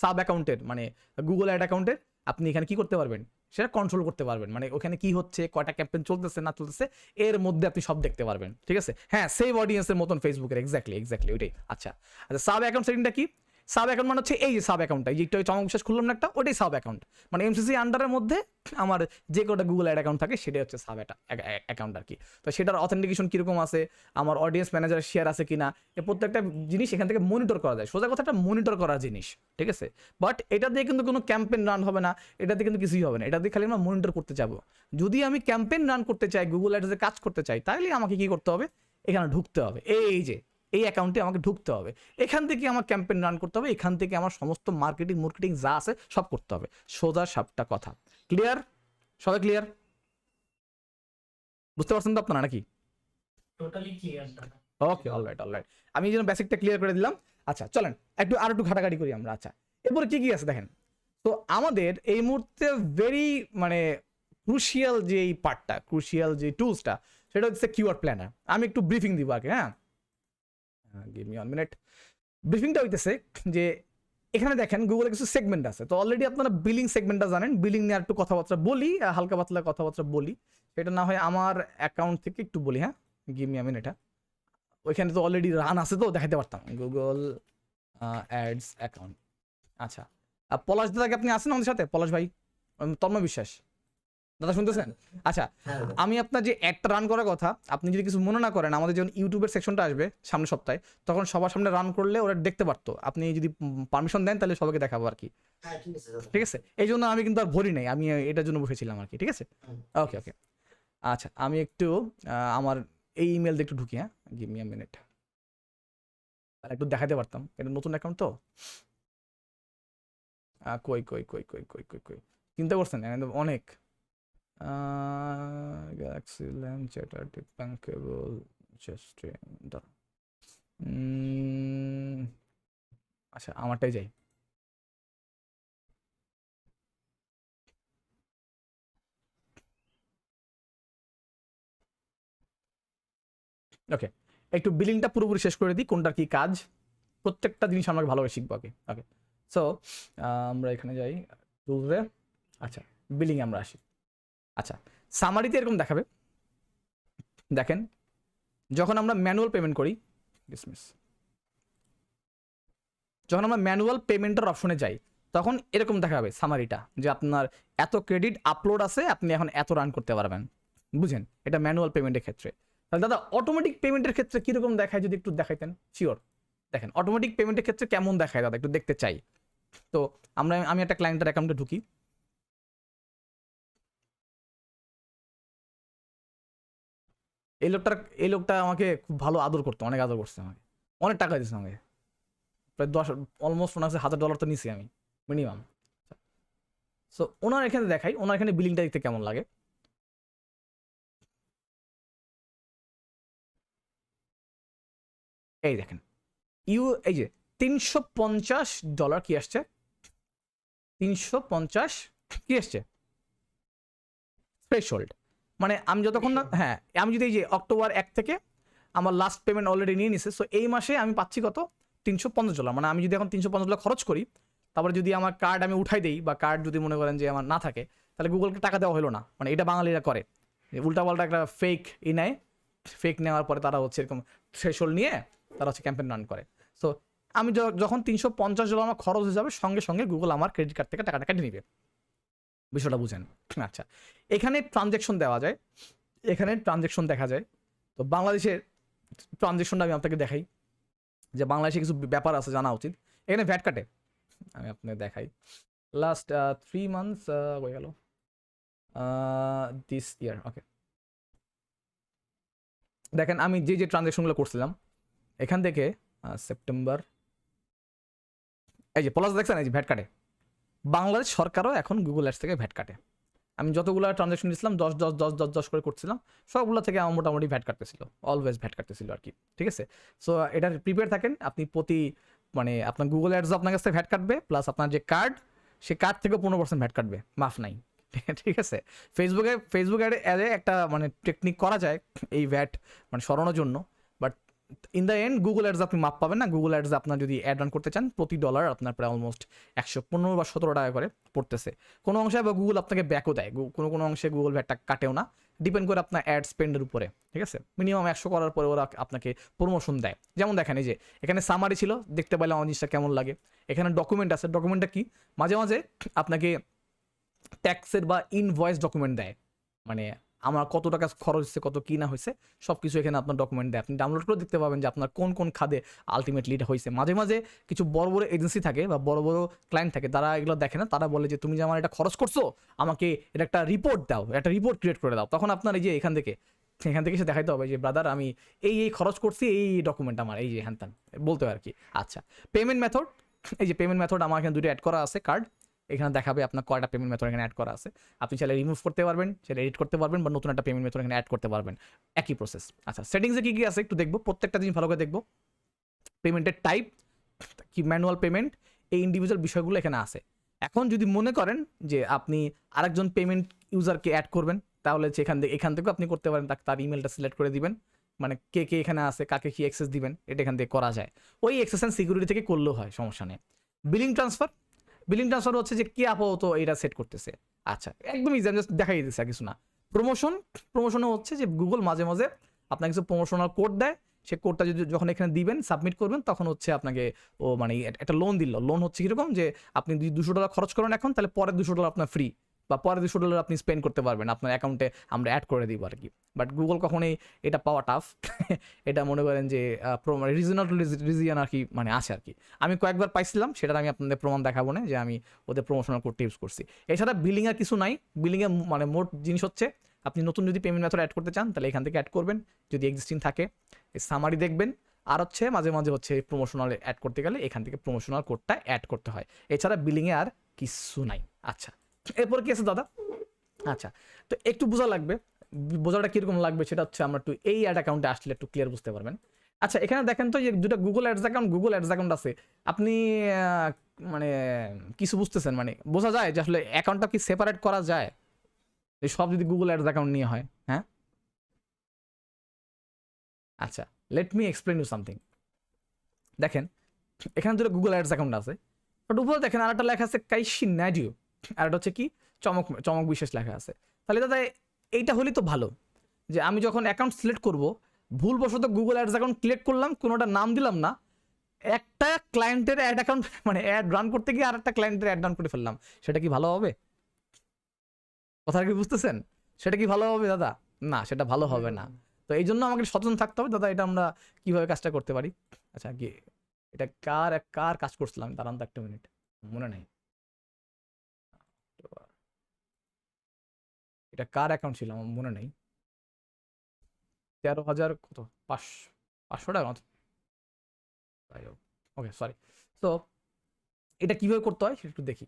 সাব অ্যাকাউন্টের মানে গুগল অ্যাড অ্যাকাউন্টের আপনি এখানে কি করতে পারবেন, সেটা কন্ট্রোল করতে পারবেন, মানে ওখানে কি হচ্ছে, কয়টা ক্যাম্পেইন চলতেছে না চলতেছে, এর মধ্যে আপনি সব দেখতে পারবেন, ঠিক আছে? হ্যাঁ, সেভ অডিয়েন্সের মতন ফেসবুকের, এক্স্যাক্টলি ওইটাই। আচ্ছা, সাব অ্যাকাউন্ট সেটিংটা কি, সাব অ্যাকাউন্ট মানে হচ্ছে এই যে সাব অ্যাকাউন্টটা, এই যে একটু চমক বিশ্বাস খুললাম না একটা, ওটাই সাব অ্যাকাউন্ট, মানে এমসিসি আন্ডারের মধ্যে আমার যে কটা গুগল অ্যাড অ্যাকাউন্ট থাকে সেটাই হচ্ছে সাব অ্যাকাউন্ট আর কি। তো সেটার অথেন্টিকেশন কীরকম আছে, আমার অডিয়েন্স ম্যানেজার শেয়ার আছে কিনা, এই প্রত্যেকটা জিনিস এখান থেকে মনিটর করা যায়, সোজা কথা একটা মনিটর করার জিনিস, ঠিক আছে? বাট এটা দিয়ে কিন্তু কোনো ক্যাম্পেইন রান হবে না, এটা দিয়ে কিন্তু কিছুই হবে না, এটা দিয়ে খালি আমরা মনিটর করতে যাবো। যদি আমি ক্যাম্পেইন রান করতে চাই, গুগল অ্যাডসে কাজ করতে চাই, তাহলে আমাকে কি করতে হবে, এখানে ঢুকতে হবে, এই যে এই অ্যাকাউন্টে আমাকে ঢুকতে হবে, এখান থেকে আমার ক্যাম্পেইন রান করতে হবে, এখান থেকে আমার সমস্ত মার্কেটিং যা আছে সব করতে হবে, সোজা সাপটা কথা। ক্লিয়ার? সবাই ক্লিয়ার? বুঝতে পারছেন তো আপনারা নাকি? টোটালি ক্লিয়ার দাদা। ওকে, অলরাইট। আমি এই জন্য বেসিকটা ক্লিয়ার করে দিলাম। আচ্ছা, চলেন একটু ঘাটাঘাটি করি আমরা। আচ্ছা, এরপরে কি আছে দেখেন। তো আমাদের এই মুহূর্তে ভেরি মানে ক্রুশিয়াল যে এই পার্টটা, ক্রুশিয়াল যে টুলসটা, সেটা হচ্ছে কিওয়ার্ড প্ল্যানার। আমি একটু ব্রিফিং দিব আগে, হ্যাঁ, গিভ মি 1 মিনিট। ব্রিফিংটা হইতেছে যে এখানে দেখেন গুগলে কিছু সেগমেন্ট আছে, তো অলরেডি আপনারা বিলিং সেগমেন্টটা জানেন, বিলিং নিয়ে একটু কথাবার্তা বলি, হালকা পাতলা কথাবার্তা বলি, সেটা না হয় আমার অ্যাকাউন্ট থেকে একটু বলি, হ্যাঁ, গিভ মি 1 মিনিট। হ্যাঁ, ওইখানে তো অলরেডি রান আছে, তো দেখাতে পারতাম গুগল অ্যাডস অ্যাকাউন্ট। আচ্ছা, পলাশ দাদাকে আপনি আছেন আমাদের সাথে? পলাশ ভাই, তন্ময় বিশ্বাস দাদা, শুনতেছেন? আচ্ছা, হ্যাঁ দাদা। আমি আপনার যে অ্যাডটা রান করার কথা, আপনি যদি কিছু মনে না করেন, আমাদের যখন ইউটিউবের সেকশনটা আসবে সামনের সপ্তাহে, তখন সবার সামনে রান করলে ওরা দেখতে পারতো, আপনি যদি পারমিশন দেন তাহলে সবাইকে দেখাবো আর কি, হ্যাঁ ঠিক আছে দাদা। ঠিক আছে? এই জন্য আমি কিন্তু আর ভরি নাই, আমি এটার জন্য বসেছিলাম আর কি, ঠিক আছে? হুম, ওকে। আচ্ছা, আমি একটু আমার এই ইমেল দিয়ে একটু ঢুকি, হ্যাঁ, গিভ মি আ মিনিট, তাহলে একটু দেখাতে পারতাম, এটা নতুন অ্যাকাউন্ট তো। কই চিন্তা করছেন অনেক গ্যালাক্সি ল্যান্ড চ্যাটার বাঙ্কেবল জাস্ট আচ্ছা, আমারটাই যাই। ওকে, একটু বিলিংটা পুরোপুরি শেষ করে দিই, কোনটার কি কাজ, প্রত্যেকটা জিনিস আমরা ভালোভাবে শিখবো। ওকে ওকে, সো আমরা এখানে যাই টুলসে। আচ্ছা, বিলিং আমরা আসি। আচ্ছা, সামারিতে এরকম দেখাবে, দেখেন যখন আমরা ম্যানুয়াল পেমেন্ট করি, ডিসমিস, যখন আমরা ম্যানুয়াল পেমেন্টের অপশনে যাই তখন এরকম দেখাবে সামারিটা, যে আপনার এত ক্রেডিট আপলোড আছে, আপনি এখন এত রান করতে পারবেন। বুঝেন, এটা ম্যানুয়াল পেমেন্টের ক্ষেত্রে। তাহলে দাদা অটোমেটিক পেমেন্টের ক্ষেত্রে কীরকম দেখায় যদি একটু দেখাইতেন, শিওর। দেখেন অটোমেটিক পেমেন্টের ক্ষেত্রে কেমন দেখায় দাদা, একটু দেখতে চাই। তো আমি একটা ক্লায়েন্টের অ্যাকাউন্টে ঢুকি, এই লোকটা আমাকে খুব ভালো আদর করতো, অনেক আদর করছে আমাকে, অনেক টাকা দিচ্ছে আমাকে, প্রায় 10 অলমোস্ট মনে হচ্ছে $1000 তো নিছি আমি মিনিমাম। সো ওনার এখানে দেখাই, ওনার এখানে বিলিংটা দেখতে কেমন লাগে। এই দেখেন এই যে $350 কি আসছে, 350 কি আসছে থ্রেশহোল্ড। মানে আমি যতক্ষণ না, হ্যাঁ আমি যদি এই যে অক্টোবর 1 থেকে আমার লাস্ট পেমেন্ট অলরেডি নিয়ে নিছে, সো এই মাসে আমি পাচ্ছি কত, $350। মানে আমি যদি এখন $350 খরচ করি, তারপরে যদি আমার কার্ড আমি উঠাই দেই, বা কার্ড যদি মনে করেন যে আমার না থাকে, তাহলে গুগলকে টাকা দেওয়া হলো না। মানে এটা বাঙালিরা করে, উল্টাপাল্টা একটা ফেক নেয়, ফেক নেওয়ার পরে তারা হচ্ছে এরকম থ্রেশহোল্ড নিয়ে তারা হচ্ছে ক্যাম্পেইন রান করে। সো আমি যখন $350 আমার খরচ হয়ে যাবে, সঙ্গে সঙ্গে গুগল আমার ক্রেডিট কার্ড থেকে টাকাটা কেটে নিবে। বিষয়টা বুঝেন? আচ্ছা, এখানে ট্রানজ্যাকশন দেওয়া যায়, এখানে ট্রানজ্যাকশন দেখা যায়। তো বাংলাদেশের ট্রানজ্যাকশনটা আমি আপনাকে দেখাই, যে বাংলাদেশে কিছু ব্যাপার আছে জানা উচিত। এখানে ভ্যাট কাটে, আমি আপনাকে দেখাই। লাস্ট 3 মান্থস হয়ে গেল, দিস ইয়ার। ওকে, দেখেন আমি যে ট্রানজ্যাকশনগুলো করছিলাম এখান থেকে সেপ্টেম্বর, এই যে প্লাস দেখছেন, এই যে ভ্যাট কাটে। বাংলাদেশ সরকারও এখন গুগল অ্যাডস থেকে ভ্যাট কাটে। আমি যতগুলো ট্রানজ্যাকশন দিয়েছিলাম 10 করে করছিলাম, সবগুলো থেকে আমার মোটামুটি ভ্যাট কাটতেছিল, অলওয়েজ ভ্যাট কাটতেছিল আর কি। ঠিক আছে, সো এটার প্রিপেয়ার থাকেন আপনি, প্রতি মানে আপনার গুগল অ্যাডস আপনার কাছ থেকে ভ্যাট কাটবে, প্লাস আপনার যে কার্ড, সে কার্ড থেকেও 15% ভ্যাট কাটবে, মাফ নাই। ঠিক আছে, ফেসবুক অ্যাডে একটা মানে টেকনিক করা যায় এই ভ্যাট মানে সরানোর জন্য, but in the end Google ads আপনি মাপ পাবেন না। গুগল অ্যাডস আপনার যদি অ্যাড রান করতে চান, প্রতি ডলার আপনার প্রায় অলমোস্ট 115 বা 17 টাকা করে পড়তেছে। কোনো অংশে আবার গুগল আপনাকে ব্যাকও দেয়, কোনো অংশে গুগল ভ্যাটটা কাটেও না, ডিপেন্ড করে আপনার অ্যাড স্পেন্ডের উপরে। ঠিক আছে, মিনিমাম 100 করার পরে ওরা আপনাকে প্রমোশন দেয়। যেমন দেখেন এই যে এখানে সামারি ছিল, দেখতে পাইলে আমার জিনিসটা কেমন লাগে। এখানে ডকুমেন্ট আছে, ডকুমেন্টটা কি, মাঝে মাঝে আপনাকে ট্যাক্সের বা ইনভয়েস ডকুমেন্ট দেয়, মানে আমার কত টাকা খরচ হচ্ছে, কত কি না হয়েছে, সব কিছু এখানে আপনার ডকুমেন্ট দেয়। আপনি ডাউনলোড করে দেখতে পাবেন যে আপনার কোন কোন খাদে আলটিমেটলি এটা হয়েছে। মাঝে মাঝে কিছু বড় বড় এজেন্সি থাকে বা বড় বড় ক্লায়েন্ট থাকে, তারা এগুলো দেখে না, তারা বলে যে তুমি যে আমার এটা খরচ করছো, আমাকে এটা একটা রিপোর্ট দাও, একটা রিপোর্ট ক্রিয়েট করে দাও। তখন আপনার এই যে এখান থেকে সে দেখাইতে হবে যে ব্রাদার আমি এই খরচ করছি, এই ডকুমেন্ট আমার এই যে হ্যান ত্যান বলতে হয় আর কি। আচ্ছা, পেমেন্ট মেথড, এই যে পেমেন্ট মেথড আমার এখানে দুটো অ্যাড করা আছে কার্ড, এখানে দেখাবে আপনার কয়টা পেমেন্ট মেথড এখানে অ্যাড করা আছে। আপনি চাইলে রিমুভ করতে পারবেন, চাইলে এডিট করতে পারবেন, বা নতুন একটা পেমেন্ট মেথড এখানে অ্যাড করতে পারবেন, একই প্রসেস। আচ্ছা, সেটিংসে কী কী আছে একটু দেখবো, প্রত্যেকটা জিনিস ভালো করে দেখবো। পেমেন্টের টাইপ কি, ম্যানুয়াল পেমেন্ট, এই ইন্ডিভিজুয়াল বিষয়গুলো এখানে আছে। এখন যদি মনে করেন যে আপনি আরেকজন পেমেন্ট ইউজারকে অ্যাড করবেন, তাহলে এখান থেকেও আপনি করতে পারেন, তার ইমেলটা সিলেক্ট করে দিবেন, মানে কে কে এখানে আছে, কাকে কি অ্যাক্সেস দিবেন, এটা এখান থেকে করা যায়। ওই অ্যাক্সেস অ্যান্ড সিকিউরিটি থেকে করলেও হয়, সমস্যা নেই। বিলিং ট্রান্সফার হচ্ছে যে কে আপাতত এটা সেট করতেছে। আচ্ছা, একদম ইজি, আমি জাস্ট দেখাই দিচ্ছি আর কিছু না। প্রমোশনও হচ্ছে যে গুগল মাঝে মাঝে আপনাকে কিছু প্রমোশনাল কোড দেয়, সে কোডটা যদি যখন এখানে দিবেন, সাবমিট করবেন, তখন হচ্ছে আপনাকে ও মানে একটা লোন হচ্ছে কীরকম, যে আপনি যদি $200 খরচ করেন এখন, তাহলে পরের $200 আপনার ফ্রি, বা পরের $200 আপনি স্পেন্ড করতে পারবেন, আপনার অ্যাকাউন্টে আমরা অ্যাড করে দিব আর কি। বাট গুগল কখনোই এটা পাওয়া টাফ। এটা মনে করেন যে রিজনাল টু রিজিয়ন আর কি মানে আছে আর কি। আমি কয়েকবার পাইছিলাম, সেটার আমি আপনাদের প্রমাণ দেখাবো না যে আমি ওদের প্রমোশনাল কোডটা ইউজ করছি। এছাড়া বিলিংয়ের কিছু নাই, বিলিংয়ের মানে মোট জিনিস হচ্ছে আপনি নতুন যদি পেমেন্ট মেথড অ্যাড করতে চান, তাহলে এখান থেকে অ্যাড করবেন, যদি এক্সিস্টিং থাকে সামারি দেখবেন, আর হচ্ছে মাঝে মাঝে হচ্ছে প্রমোশনাল অ্যাড করতে গেলে এখান থেকে প্রমোশনাল কোডটা অ্যাড করতে হয়। এছাড়া বিলিংয়ে আর কিছু নাই। আচ্ছা, এরপর কি আছে দাদা? আচ্ছা, তো একটু বোঝা লাগবে, বোঝাটা কীরকম লাগবে সেটা হচ্ছে আমরা একটু এই অ্যাড অ্যাকাউন্টে আসলে একটু ক্লিয়ার বুঝতে পারবেন। আচ্ছা, এখানে দেখেন তো যে দুটো গুগল অ্যাডস অ্যাকাউন্ট আছে, আপনি মানে কিছু বুঝতেছেন, মানে বোঝা যায় যে আসলে অ্যাকাউন্টটা কি সেপারেট করা যায়, সব যদি গুগল অ্যাডস অ্যাকাউন্ট নিয়ে হয়? হ্যাঁ, আচ্ছা, let me explain you something. দেখেন এখানে দুটো গুগল অ্যাডস অ্যাকাউন্ট আছে, বাট উপরে দেখেন আর একটা লেখা আছে কাইশি ন্যাডিও, আর একটা হচ্ছে কি চমক চমক বিশেষ লেখা আছে। তাহলে দাদা এইটা হলেই তো ভালো, যে আমি যখন অ্যাকাউন্ট সিলেক্ট করব, ভুলবশত গুগল অ্যাডস অ্যাকাউন্ট ক্লিক করলাম, কোনোটা নাম দিলাম না, একটা ক্লায়েন্টের অ্যাড অ্যাকাউন্ট মানে অ্যাড রান করতে গিয়ে আর একটা ক্লায়েন্টের অ্যাড রান করে ফেললাম, সেটা কি ভালো হবে? কথা কি বুঝতেছেন? সেটা কি ভালো হবে দাদা? না, সেটা ভালো হবে না। তো এই জন্য আমাকে সচেতন থাকতে হবে দাদা, এটা আমরা কিভাবে কাজটা করতে পারি। আচ্ছা কি এটা কার কার কাজ করছিলাম, দাঁড়ান তো একটা মিনিট, মনে নেই এটা কার অ্যাকাউন্ট ছিল, আমার মনে নেই। 13,000 কত 500 টাকা মতো, ওকে সরি। তো এটা কিভাবে করতে হয় সেটা একটু দেখি।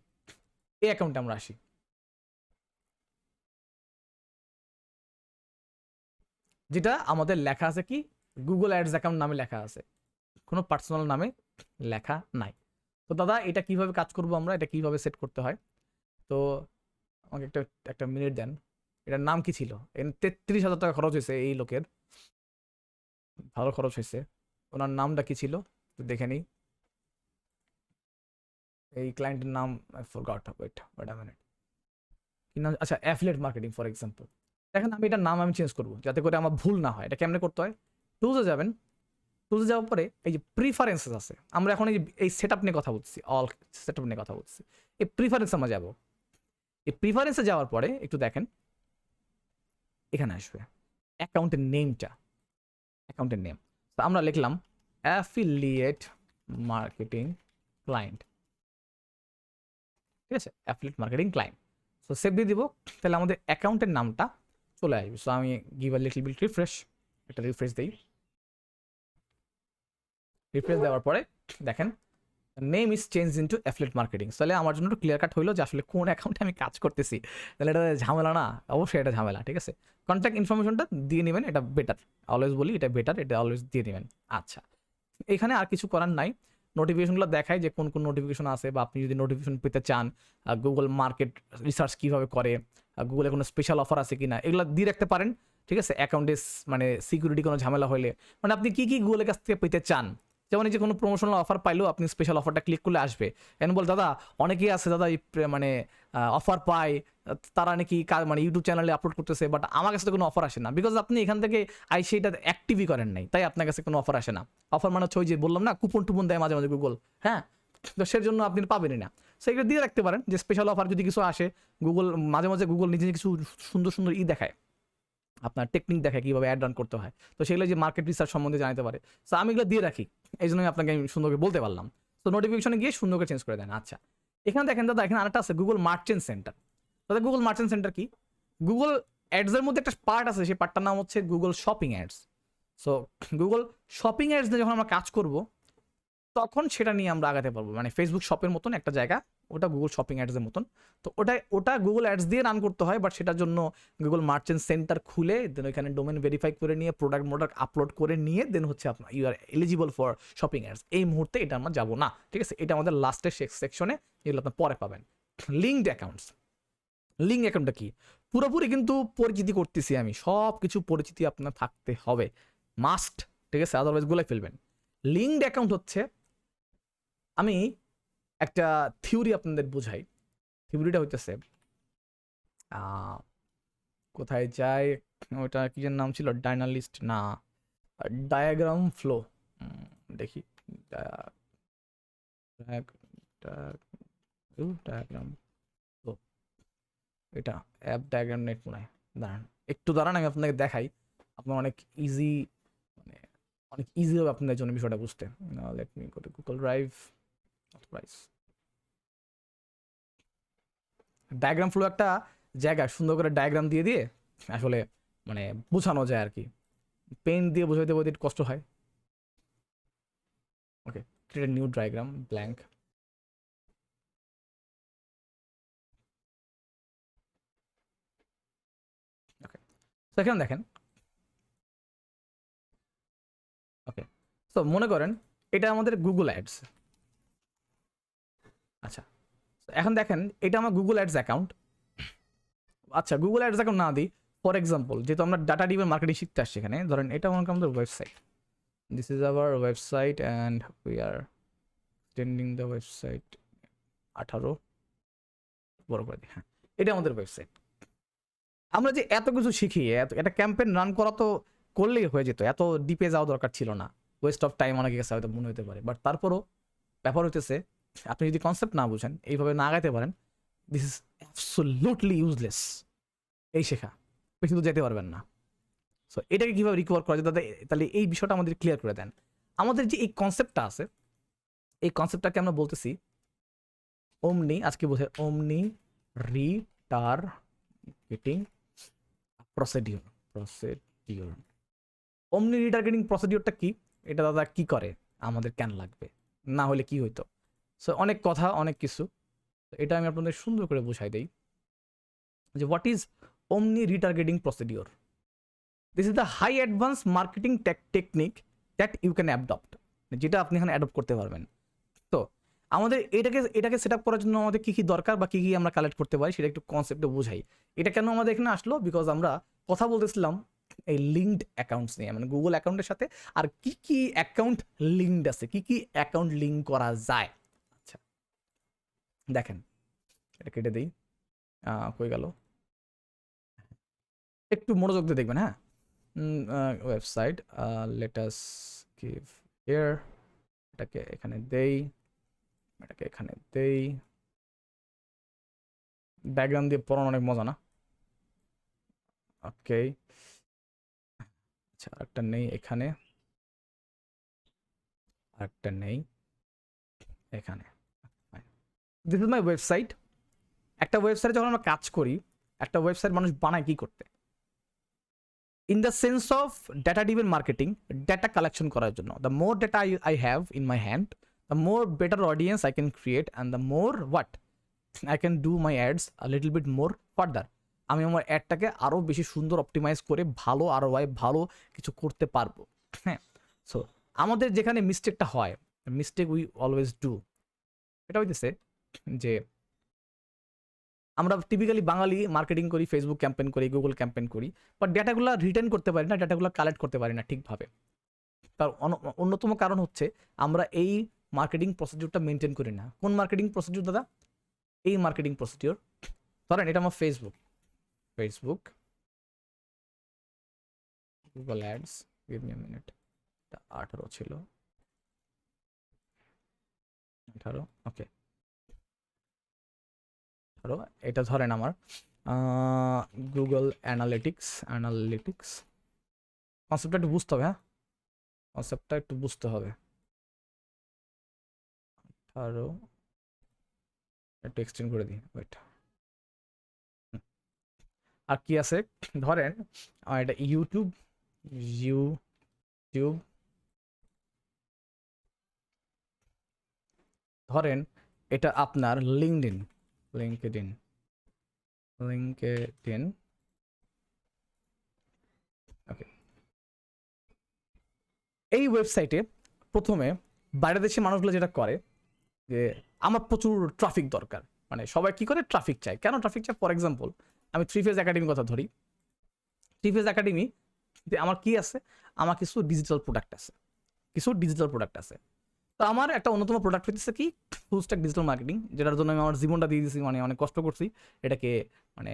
এই অ্যাকাউন্টে আমরা আসি, যেটা আমাদের লেখা আছে কি গুগল অ্যাডস অ্যাকাউন্ট নামে লেখা আছে, কোনো পার্সোনাল নামে লেখা নাই। তো দাদা এটা কিভাবে কাজ করব আমরা, এটা কিভাবে সেট করতে হয়? তো আমাকে একটা একটা মিনিট দেন। এটার নাম কি ছিল? 33,000 টাকা খরচ হয়েছে এই লোকের, ভালো খরচ হয়েছে। ওনার নামটা কি ছিল একটু দেখে নিই। এই ক্লায়েন্টের নাম ফরগট, ওয়েট আ মিনিট, কি নাম? আচ্ছা অ্যাফিলিয়েট মার্কেটিং ফর এক্সাম্পল। দেখেন আমি এটার নাম আমি চেঞ্জ করবো যাতে করে আমার ভুল না হয়। এটা কেমনে করতে হয়? টুলসে যাবেন, টুলসে যাওয়ার পরে এই যে প্রিফারেন্সেস আছে, আমরা এখন এই সেট আপ নিয়ে কথা বলছি, অল সেট আপ নিয়ে কথা বলছি। এই প্রিফারেন্স আমরা যাবো, এই প্রিফারেন্সে যাওয়ার পরে একটু দেখেন এখানে আসবে অ্যাকাউন্টের নেমটা, অ্যাকাউন্টের নেম। তো আমরা লিখলাম অ্যাফিলিয়েট মার্কেটিং ক্লায়েন্ট, ঠিক আছে, affiliate marketing client. So save দিয়ে দিব, তাহলে আমাদের অ্যাকাউন্টের নামটা চলে আসবে। সো আমি give a little bit refresh, একটা রিফ্রেশ দিই। রিফ্রেশ দেওয়ার পরে দেখেন name is change into affiliate marketing. তাহলে আমার জন্য একটু ক্লিয়ার কাট হইলো যে আসলে কোন অ্যাকাউন্টে আমি কাজ করতেছি। তাহলে এটা ঝামেলা না, অবশ্যই এটা ঝামেলা, ঠিক আছে। কন্ট্যাক্ট ইনফরমেশনটা দিয়ে নেবেন, এটা বেটার, অলওয়েজ বলি এটা বেটার, এটা অলওয়েজ দিয়ে নেবেন। আচ্ছা এখানে আর কিছু করার নাই, নোটিফিকেশনগুলো দেখায় যে কোন কোন নোটিফিকেশন আছে, বা আপনি যদি নোটিফিকেশন পেতে চান গুগল মার্কেট রিসার্চ কীভাবে করে, গুগলে কোনো স্পেশাল অফার আছে কি না, এগুলো দিয়ে রাখতে পারেন, ঠিক আছে। অ্যাকাউন্টে মানে সিকিউরিটি কোনো ঝামেলা হলে, মানে আপনি কী কী গুগলের কাছ থেকে পেতে চান, যেমন এই যে কোনো প্রমোশনাল অফার পাইলেও আপনি স্পেশাল অফারটা ক্লিক করলে আসবে। এখন বল দাদা অনেকেই আছে দাদা এই মানে অফার পায়, তারা নাকি মানে ইউটিউব চ্যানেলে আপলোড করতেছে, বাট আমার কাছে তো কোনো অফার আসে না, বিকজ আপনি এখান থেকে সেইটা অ্যাক্টিভই করেন নাই, তাই আপনার কাছে কোনো অফার আসে না। অফার মানে হচ্ছে ওই যে বললাম না, কুপন টুপন দেয় মাঝে মাঝে গুগল, হ্যাঁ, তো সের জন্য আপনি পাবেনই না। সেগুলো দিয়ে রাখতে পারেন যে স্পেশাল অফার যদি কিছু আসে, গুগল মাঝে মাঝে গুগল নিজে কিছু সুন্দর সুন্দর দেখায়, আপনার টেকনিক দেখে কীভাবে অ্যাড রান করতে হয়, তো সেগুলো যে মার্কেট রিসার্চ সম্বন্ধে জানাতে পারে। সো আমি এগুলো দিয়ে রাখি, এই জন্যই আপনাকে আমি সুন্দরকে বলতে পারলাম। তো নোটিফিকেশনে গিয়ে সুন্দরকে চেঞ্জ করে দেন। আচ্ছা এখানে দেখেন দাদা, এখানে আরেকটা আছে গুগল মার্চেন্ট সেন্টার। দাদা গুগল মার্চেন্ট সেন্টার কি? গুগল অ্যাডসের মধ্যে একটা পার্ট আছে, সেই পার্টটার নাম হচ্ছে Google shopping ads. So Google shopping ads নিয়ে যখন আমরা কাজ করব, তখন সেটা নিয়ে আমরা আগাতে পারবো। মানে ফেসবুক শপের মতন একটা জায়গা, ওটা গুগল শপিং অ্যাডসের মতন। তো ওটা গুগল অ্যাডস দিয়ে রান করতে হয়, বাট সেটার জন্য গুগল মার্চেন্ট সেন্টার খুলে দেন ওইখানে ডোমেন ভেরিফাই করে নিয়ে প্রোডাক্ট আপলোড করে নিয়ে দেন হচ্ছে আপনার you are eligible for shopping ads. এই মুহূর্তে এটা আমরা যাবো না, ঠিক আছে, এটা আমাদের লাস্টের সেকশনে, যেগুলো আপনার পরে পাবেন। লিঙ্কড অ্যাকাউন্টস, লিঙ্ক অ্যাকাউন্টটা কি? পুরোপুরি কিন্তু পরিচিতি করতেছি আমি, সব কিছু পরিচিতি আপনার থাকতে হবে, মাস্ট, ঠিক আছে, আদারওয়াইজ গুলাই ফেলবেন। লিঙ্কড অ্যাকাউন্ট হচ্ছে, আমি একটা থিওরি আপনাদের বোঝাই। থিওরিটা হইতেছে কোথায় যায়, ওটা কি যেন নাম ছিল, ডাইনালিস্ট না, ডায়াগ্রাম ফ্লো, দেখি ডায়াগ্রাম ফ্লো, এটা অ্যাপ ডায়াগ্রাম নেট মনে হয়। দাঁড়ান একটু দাঁড়ান, আমি আপনাকে দেখাই, আপনার অনেক ইজি, মানে অনেক ইজি হবে আপনাদের জন্য বিষয়টা বুঝতে। Let me go to Google drive, diagram flow একটা জায়গা, সুন্দর করে ডায়াগ্রাম দিয়ে দিয়ে আসলে মানে বোঝানো যায় আর কি, পেন দিয়ে বোঝাইতে বোঝাতে একটু কষ্ট হয়। ওকে, ক্রিয়েট নিউ ডায়াগ্রাম ব্ল্যাঙ্ক। ওকে, তো এখানে দেখেন, ওকে, তো মনে করেন এটা আমাদের গুগল অ্যাডস। আচ্ছা এখন দেখেন এটা আমার গুগল অ্যাডস অ্যাকাউন্ট। আচ্ছা গুগল অ্যাডস অ্যাকাউন্ট না দিই, ফর এক্সাম্পল যেহেতু আমরা ডাটা ড্রিভেন মার্কেটিং শিখতে আসছি এখানে, ধরেন এটা মনে করেন আমাদের website, this is our website and we are extending the website 18 বড় করে দিই, হ্যাঁ এটা আমাদের ওয়েবসাইট। আমরা যে এত কিছু শিখি, একটা ক্যাম্পেইন রান করা তো করলেই হয়ে যেত, এত ডিপে যাওয়া দরকার ছিল না, ওয়েস্ট অফ টাইম অনেকের কাছে হয়তো মনে হতে পারে, বাট তারপরও ব্যাপার হইতেছে আপনি যদি কনসেপ্ট না বুঝেন, এইভাবে না আগাইতে পারেন, দিস ইজ অ্যাবসোলিউটলি ইউজলেস। এই শেখা বেশি দূর যেতে পারবেন না। সো এটাকে কীভাবে রিকভার করা যায় দাদা, তাহলে এই বিষয়টা আমাদের ক্লিয়ার করে দেন। আমাদের যে এই কনসেপ্টটা আছে, এই কনসেপ্টটাকে আমরা বলতেছি ওমনি, আজকে বোঝে ওমনি রিটার্গেটিং প্রসিডিওর। ওমনি রিটার্গেটিং প্রসিডিওরটা কি, এটা দাদা কি করে, আমাদের কেন লাগবে, না হলে কি হইতো। সো অনেক কথা অনেক কিছু, এটা আমি আপনাদের সুন্দর করে বুঝাই দেই যে what is omni retargeting procedure. This is the high advance marketing technique that you can adopt, যেটা আপনি এখানে অ্যাডপ্ট করতে পারবেন। তো আমাদের এটাকে সেট আপ করার জন্য আমাদের কী কী দরকার বা কী কী আমরা কালেক্ট করতে পারি সেটা একটু কনসেপ্টে বোঝাই। এটা কেন আমাদের এখানে আসলো, বিকজ আমরা কথা বলতেছিলাম এই লিঙ্কড অ্যাকাউন্টস নিয়ে, মানে গুগল অ্যাকাউন্টের সাথে আর কি কি অ্যাকাউন্ট লিঙ্কড আছে, কি কি অ্যাকাউন্ট লিঙ্ক করা যায়। আচ্ছা দেখেন, এটা কেটে দিই, কই গেল, একটু মনোযোগ দিয়ে দেখবেন, হ্যাঁ। ওয়েবসাইট লেটাস গিভ হিয়ার, এটাকে এখানে দেই, এটাকে এখানে দেই, ব্যাকগ্রাউন্ড দিয়ে পড়ানো অনেক মজা না, ওকে। আচ্ছা আরেকটা নেই এখানে, আরেকটা নেই এখানে। This is my website. একটা ওয়েবসাইটে যখন আমরা কাজ করি, একটা ওয়েবসাইট মানুষ বানায় কি করতে, in the sense of data driven marketing, data collection করার জন্য। The more data I have in my hand, the more better audience I can create and the more what I can do my ads a little bit more further. আমি আমার অ্যাডটাকে আরও বেশি সুন্দর optimise করে ভালো ROI ভালো কিছু করতে পারবো, হ্যাঁ। সো আমাদের যেখানে মিস্টেকটা হয়, মিস্টেক উই অলওয়েজ ডু, এটা হইতেছে যে আমরা টিপিক্যালি বাঙালি মার্কেটিং করি, ফেসবুক ক্যাম্পেইন করি, গুগল ক্যাম্পেইন করি, বাট ডেটাগুলো রিটার্ন করতে পারি না, ডেটাগুলো কালেক্ট করতে পারি না ঠিকভাবে। তার অন্যতম কারণ হচ্ছে আমরা এই মার্কেটিং প্রসিডিউরটা মেনটেন করি না। কোন মার্কেটিং প্রসিডিউর দাদা, এই মার্কেটিং প্রসিডিউর। ধরেন এটা আমার Facebook Google ads, give me a minute, এটা 18 ছিল, 18 ওকে 18। এটা ধরেন আমার গুগল অ্যানালিটিক্স কনসেপ্টটা একটু বুঝতে হবে, হ্যাঁ কনসেপ্টটা একটু বুঝতে হবে। আরও একটু এক্সটেন্ড করে দিই ওইটা। আর কি আছে ধরেন এটা ইউটিউব ধরেন এটা আপনার লিঙ্কডইন ওকে। এই ওয়েবসাইটে প্রথমে বাইরের দেশের মানুষগুলো যেটা করে যে আমার প্রচুর ট্রাফিক দরকার, মানে সবাই কি করে ট্রাফিক চায়, কেন ট্রাফিক চায়। ফর এক্সাম্পল আমি 3 ফেজ একাডেমির কথা ধরি, 3 ফেজ একাডেমি আমার কি আছে, আমার কিছু ডিজিটাল প্রোডাক্ট আছে, তো আমার একটা অন্যতম প্রোডাক্ট হইতেছে কি ফুল স্ট্যাক ডিজিটাল মার্কেটিং, যেটার জন্য আমি আমার জীবনটা দিয়ে দিয়েছি, মানে অনেক কষ্ট করছি এটাকে মানে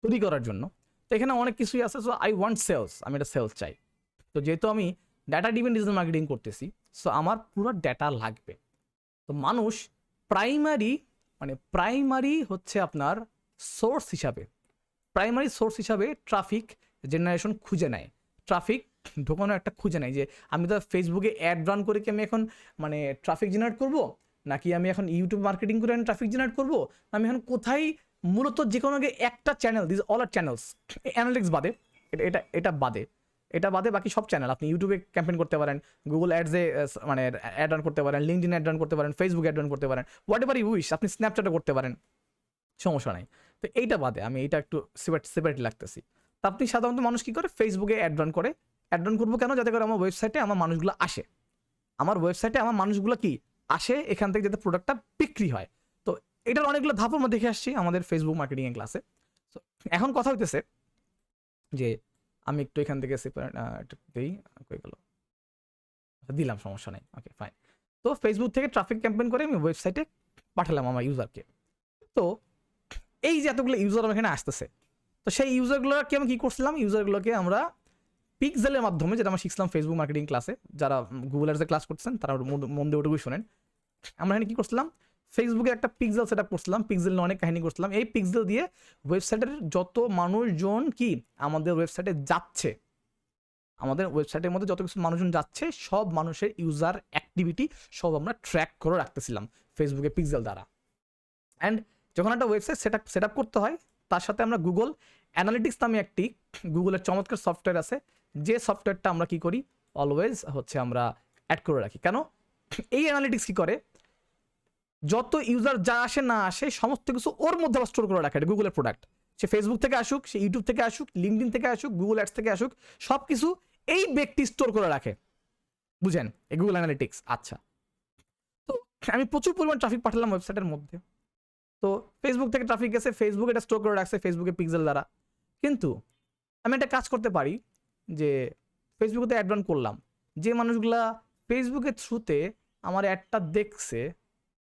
তৈরি করার জন্য। তো এখানে অনেক কিছুই আছে, সো আই ওয়ান্ট সেলস, আমি এটা সেলস চাই। তো যেহেতু আমি ডেটা ড্রিভেন ডিজিটাল মার্কেটিং করতেছি, সো আমার পুরো ডেটা লাগবে। তো মানুষ প্রাইমারি হচ্ছে আপনার সোর্স হিসাবে ট্রাফিক জেনারেশন খুঁজে নেয়, ট্রাফিক ঢোকানো একটা খুঁজে নেয়, যে আমি তো ফেসবুকে অ্যাড রান করে কি আমি এখন মানে ট্রাফিক জেনারেট করব, নাকি আমি এখন ইউটিউব মার্কেটিং করে আমি ট্রাফিক জেনারেট করব, আমি এখন কোথায় মূলত যে কোনো একটা channel, this all are channels, analytics বাদে, এটা বাদে বাকি সব চ্যানেল আপনি ইউটিউবে ক্যাম্পেইন করতে পারেন, গুগল অ্যাডসে মানে অ্যাড রান করতে পারেন, লিঙ্কডইন অ্যাড রান করতে পারেন, ফেসবুক অ্যাড রান করতে পারেন, হোয়াট এভার ইউ উইশ, আপনি স্ন্যাপচ্যাটে করতে পারেন, সমস্যা নাই। তো এইটা বাদে আমি এইটা একটু সেপারেট লাগতেছি। তো আপনি সাধারণত মানুষ কী করে ফেসবুকে অ্যাড রান করবো কেন, যাতে করে আমার ওয়েবসাইটে আমার মানুষগুলো আসে, এখান থেকে যাতে প্রোডাক্টটা বিক্রি হয়। তো এটার অনেকগুলো ধাপ আমরা দেখে আসছি আমাদের ফেসবুক মার্কেটিং ক্লাসে। তো এখন কথা হইতেছে যে আমি একটু এখান থেকে দিই, কই গেল, দিলাম, সমস্যা নেই, ওকে ফাইন। তো ফেসবুক থেকে ট্রাফিক ক্যাম্পেইন করে আমি ওয়েবসাইটে পাঠালাম আমার ইউজারকে। তো এই যে এতগুলো ইউজার আমার এখানে আসতেছে, তো সেই ইউজারগুলোকে আমি কী করছিলাম, ইউজারগুলোকে আমরা পিক্সেলের মাধ্যমে, যেটা আমরা শিখলাম ফেসবুক মার্কেটিং ক্লাসে, যারা গুগল অ্যাডসে ক্লাস করছেন তারা মন দিয়ে ওটুকুই শোনেন। আমরা এখানে কী করছিলাম, ফেসবুকে একটা পিক্সেল সেট আপ করছিলাম, পিক্সেল নিয়ে অনেক কাহিনী করছিলাম। এই পিক্সেল দিয়ে ওয়েবসাইটের যত মানুষজন কি আমাদের ওয়েবসাইটে যাচ্ছে, আমাদের ওয়েবসাইটের মধ্যে যত কিছু মানুষজন যাচ্ছে, সব মানুষের ইউজার অ্যাক্টিভিটি সব আমরা ট্র্যাক করে রাখতেছিলাম ফেসবুকে পিক্সেল দ্বারা। অ্যান্ড যখন একটা ওয়েবসাইট সেট আপ করতে হয়, তার সাথে আমরা গুগল অ্যানালিটিক্স নামে একটি গুগলের চমৎকার সফটওয়্যার আছে, যে সফটওয়্যারটা আমরা কি করি, অলওয়েজ হচ্ছে আমরা অ্যাড করে রাখি। কেন? এই অ্যানালিটিক্স কী করে, যত ইউজার যা আসে না আসে সমস্ত কিছু ওর মধ্যে আবার স্টোর করে রাখে, এটা গুগলের প্রোডাক্ট। সে ফেসবুক থেকে আসুক, সে ইউটিউব থেকে আসুক, লিঙ্কডিন থেকে আসুক, গুগল অ্যাডস থেকে আসুক, সব কিছু এই ব্যক্তি স্টোর করে রাখে, বুঝেন, এই গুগল অ্যানালিটিক্স। আচ্ছা, তো আমি প্রচুর পরিমাণ ট্রাফিক পাঠালাম ওয়েবসাইটের মধ্যে, তো ফেসবুক থেকে ট্রাফিক গেছে, ফেসবুক এটা স্টোর করে রাখছে ফেসবুকে পিক্সেল দ্বারা। কিন্তু আমি একটা কাজ করতে পারি, যে ফেসবুকে অ্যাড রান করলাম, যে মানুষগুলা ফেসবুকের থ্রুতে আমার অ্যাডটা দেখছে,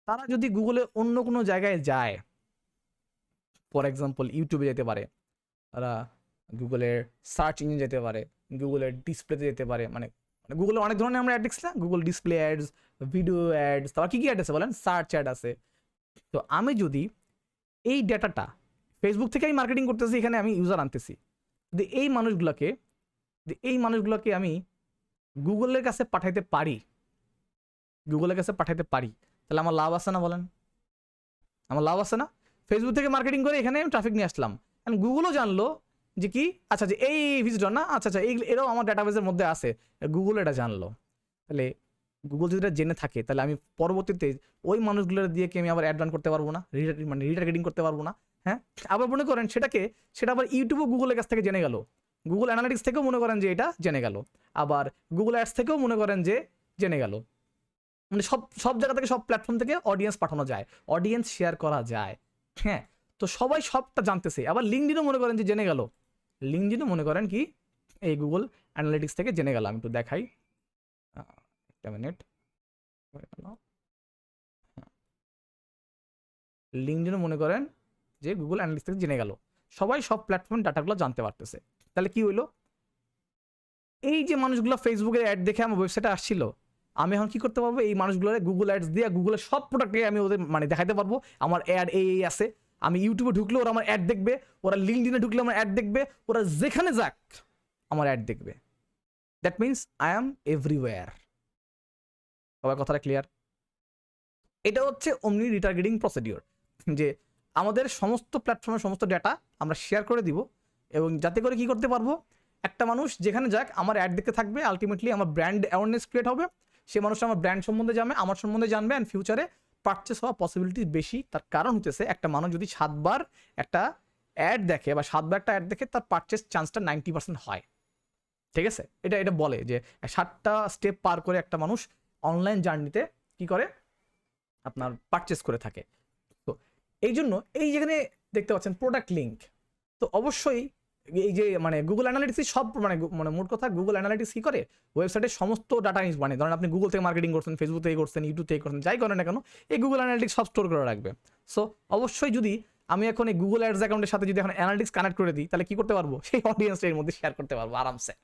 তারা যদি গুগলে অন্য কোনো জায়গায় যায়, ফর এক্সাম্পল ইউটিউবে যেতে পারে, তারা গুগলের সার্চ ইঞ্জিন যেতে পারে, গুগলের ডিসপ্লেতে যেতে পারে, মানে গুগলে অনেক ধরনের আমরা অ্যাড দেখছি না, Google display ads, video ads, তারপর কী কী অ্যাড আছে বলেন, সার্চ অ্যাড আছে। তো আমি যদি এই ডেটাটা ফেসবুক থেকে আমি মার্কেটিং করতেছি, এখানে আমি ইউজার আনতেছি, যদি এই মানুষগুলোকে আমি গুগলের কাছে পাঠাইতে পারি, তাহলে আমার লাভ আছে না বলেন? আমার লাভ আছে না? ফেসবুক থেকে মার্কেটিং করে এখানে আমি ট্রাফিক নিয়ে আসলাম, কারণ গুগলও জানলো যে কি, আচ্ছা যে এই ভিজিটর না, আচ্ছা এই এরাও আমার ডাটাবেসের মধ্যে আছে, গুগল এটা জানলো। তাহলে গুগল যদি এটা জেনে থাকে, তাহলে আমি পরবর্তীতে ওই মানুষগুলোর দিয়ে কি আমি আবার অ্যাড রান করতে পারবো না, মানে রিটার্গেটিং করতে পারবো না। হ্যাঁ, আবার মনে করেন সেটা আবার ইউটিউবও গুগলের কাছ থেকে জেনে গেল, গুগল অ্যানালিটিক্স থেকেও মনে করেন যে এটা জেনে গেল, আবার গুগল অ্যাডস থেকেও মনে করেন যে জেনে গেল, মানে সব জায়গা থেকে, সব প্ল্যাটফর্ম থেকে অডিয়েন্স পাঠানো যায়, অডিয়েন্স শেয়ার করা যায়। হ্যাঁ, তো সবাই সবটা জানতেছে। আবার লিঙ্কডিনও মনে করেন যে জেনে গেল, লিঙ্কডিনও মনে করেন কি এই গুগল অ্যানালিটিক্স থেকে জেনে গেল। আমি একটু দেখাই, একটা মিনিট, লিঙ্কডিনও মনে করেন যে গুগল অ্যানালিটিক্স থেকে জেনে গেল, সবাই সব প্ল্যাটফর্ম ডাটাগুলো জানতে পারতেছে। তাহলে কি হইলো, এই যে মানুষগুলো ফেসবুকের অ্যাড দেখে আমার ওয়েবসাইটে আসছিল, আমি এখন কি করতে পারবো, এই মানুষগুলোর গুগল অ্যাডস দিয়ে গুগলের সব প্রোডাক্টে আমি ওদের মানে দেখাতে পারবো আমার অ্যাড এই আছে। আমি ইউটিউবে ঢুকলে ওরা আমার অ্যাড দেখবে, ওরা লিঙ্কডিনে ঢুকলে আমার অ্যাড দেখবে, ওরা যেখানে যাক আমার অ্যাড দেখবে। That means I am everywhere. সবার কথাটা ক্লিয়ার? এটা হচ্ছে অমনি রিটার্গেটিং প্রসিডিওর, যে আমাদের সমস্ত প্ল্যাটফর্মের সমস্ত ডেটা আমরা শেয়ার করে দিব, এবং যাতে করে কি করতে পারবো, একটা মানুষ যেখানে যাক আমার অ্যাড দেখতে থাকবে, আলটিমেটলি আমার ব্র্যান্ড অ্যাওয়ারনেস ক্রিয়েট হবে, সে মানুষ আমার ব্র্যান্ড সম্বন্ধে জানবে, আমার সম্বন্ধে জানবে, অ্যান্ড ফিউচারে পারচেস হওয়া পসিবিলিটি বেশি। তার কারণ হতেছে, একটা মানুষ যদি 7 বার একটা অ্যাড দেখে বা 7 বার একটা অ্যাড দেখে, তার পারচেস চান্সটা 90% হয়। ঠিক আছে, এটা বলে যে 7টা স্টেপ পার করে একটা মানুষ অনলাইন জার্নিতে কি করে, আপনার পারচেস করে থাকে। তো এই জন্য এই যেখানে দেখতে পাচ্ছেন প্রোডাক্ট লিঙ্ক, তো অবশ্যই এই যে মানে গুগল অ্যানালিটিক্স সব মানে মোট কথা গুগল অ্যানালিটিক্স কি করে, ওয়েবসাইটের সমস্ত ডাটা নিউজ, মানে ধরেন আপনি গুগল থেকে মার্কেটিং করছেন, ফেসবুক থেকে করছেন, ইউটিউব থেকে করছেন, যাই করেন না কেন, এই গুগল অ্যানালিটিক্স সব স্টোর করে রাখবে। সো অবশ্যই যদি আমি এখন এই গুগল অ্যাডস অ্যাকাউন্টের সাথে যদি এখন অ্যানালিটিক্স কানেক্ট করে দিই, তাহলে কি করতে পারবো, সেই অডিয়েন্সটা এর মধ্যে শেয়ার করতে পারবো আরামসে,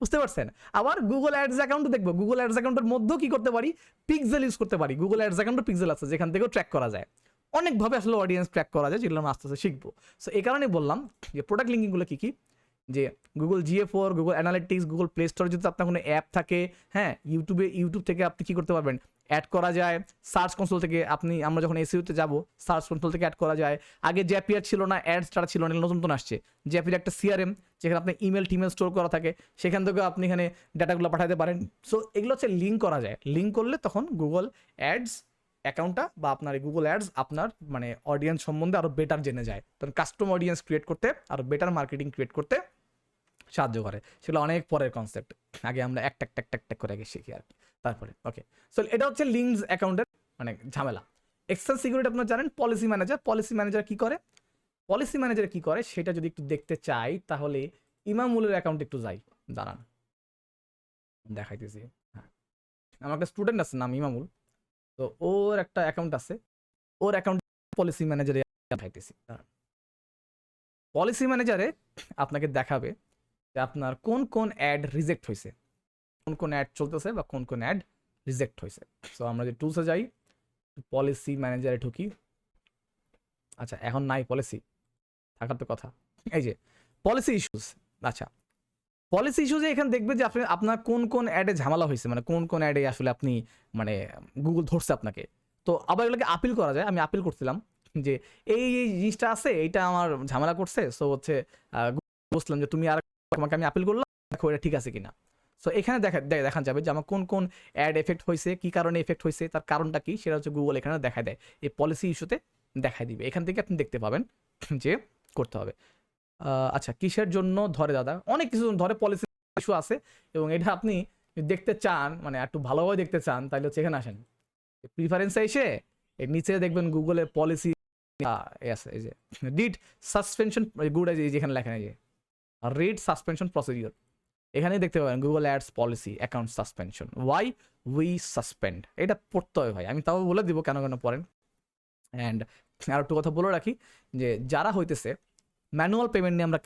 বুঝতে পারছেন? আবার গুগল অ্যাডস অ্যাকাউন্ট দেখবো, গুগল অ্যাডস অ্যাকাউন্টের মধ্যেও কি করতে পারি, পিক্সেল ইউজ করতে পারি। গুগল অ্যাডস অ্যাকাউন্টে পিক্সেল আছে, যেখান থেকেও ট্র্যাক করা যায়, অনেকভাবে আসলে অডিয়েন্স ট্র্যাক করা যায়, যেগুলো আমরা আস্তে আস্তে শিখবো। সো এই কারণে বললাম যে প্রোডাক্ট লিঙ্কিংগুলো কী, যে Google GA4, Google analytics, Google play স্টোরে যদি আপনার কোনো অ্যাপ থাকে, হ্যাঁ, ইউটিউব থেকে আপনি কী করতে পারবেন, অ্যাড করা যায়। সার্চ কনসোল থেকে আমরা যখন এসইওতে যাব, সার্চ কনসোল থেকে অ্যাড করা যায়। আগে জ্যাপিয়ার ছিল না, অ্যাডসটা ছিল না, নতুন আসছে জ্যাপিয়ার একটা CRM, যেখানে আপনি ইমেল টিমেল স্টোর করা থাকে, সেখান থেকেও আপনি এখানে ডাটাগুলো পাঠাতে পারেন। সো এগুলো হচ্ছে লিঙ্ক করা যায়। লিঙ্ক করলে তখন গুগল অ্যাডস অ্যাকাউন্টটা বা আপনার গুগল অ্যাডস আপনার মানে অডিয়েন্স সম্বন্ধে আরও বেটার জেনে যায়, তখন কাস্টম অডিয়েন্স ক্রিয়েট করতে, আরও বেটার মার্কেটিং ক্রিয়েট করতে সাহায্য করে। সেগুলো অনেক পরের কনসেপ্ট, আগে আমরা একটা করে আগে শিখি আর কি, তারপরে ওকে। সো এটা হচ্ছে লিঙ্কস অ্যাকাউন্টের মানে ঝামেলা। এক্সেল সিকিউরিটি আপনারা জানেন, পলিসি ম্যানেজার কি করে, সেটা যদি একটু দেখতে চাই, তাহলে ইমামুলের অ্যাকাউন্ট একটু যাই, দাঁড়ান দেখাইতেছি। হ্যাঁ, আমার একটা স্টুডেন্ট আছে নাম ইমামুল, তো ওর একটা অ্যাকাউন্ট আছে, ওর অ্যাকাউন্ট পলিসি ম্যানেজারে দেখাইতেছি। পলিসি ম্যানেজারে আপনাকে দেখাবে যে আপনার কোন কোন অ্যাড রিজেক্ট হয়েছে, কোন কোন অ্যাড চলতেছে বা কোন কোন অ্যাড রিজেক্ট হয়েছে। সো আমরা যে টুলসে যাই, পলিসি ম্যানেজারে ঢুকি। আচ্ছা, এখন নাই পলিসি, থাকার তো কথা। এই যে পলিসি ইস্যুস। আচ্ছা, পলিসি ইস্যুজে এখানে দেখবে যে আপনি আপনার কোন কোন অ্যাডে ঝামেলা হয়েছে, মানে কোন কোন অ্যাডে আসলে আপনি মানে গুগল ধরছে আপনাকে। তো আবার এগুলোকে আপিল করা যায়। আমি আপিল করছিলাম যে এই এই জিনিসটা আছে, এইটা আমার ঝামেলা করছে। সো হচ্ছে বুঝলাম যে তুমি আর তোমাকে আমি আপিল করলাম, দেখো এটা ঠিক আছে কিনা। সো এখানে দেখা যাবে যে আমার কোন কোন অ্যাড এফেক্ট হয়েছে, কি কারণে এফেক্ট হয়েছে, তার কারণটা কি, সেটা হচ্ছে গুগল এখানে দেখায় দেয়, এই পলিসি ইস্যুতে দেখায় দিবে। এখান থেকে আপনি দেখতে পাবেন যে করতে হবে। আচ্ছা, কিসের জন্য ধরে দাদা, অনেক কিছু ধরে, পলিসি ইস্যু আছে, এবং এটা আপনি যদি দেখতে চান, মানে একটু ভালোভাবে দেখতে চান, তাহলে হচ্ছে এখানে আসেন, প্রিফারেন্সে এসে এর নিচে দেখবেন গুগলের পলিসি আছে, এই যে রিড সাসপেনশন গুড, এই যে যেখানে লেখা, এই যে রিড সাসপেনশন প্রসিডিওর, এখানেই দেখতে পাবেন Google ads policy account suspension, why we suspend. এটা পড়তে হবে ভাই, আমি তাও বলে দিব কেন কেন পড়েন। অ্যান্ড আর একটু কথা বলে রাখি যে যারা হইতেছে ম্যানুয়াল পেমেন্ট নিয়ে আমরা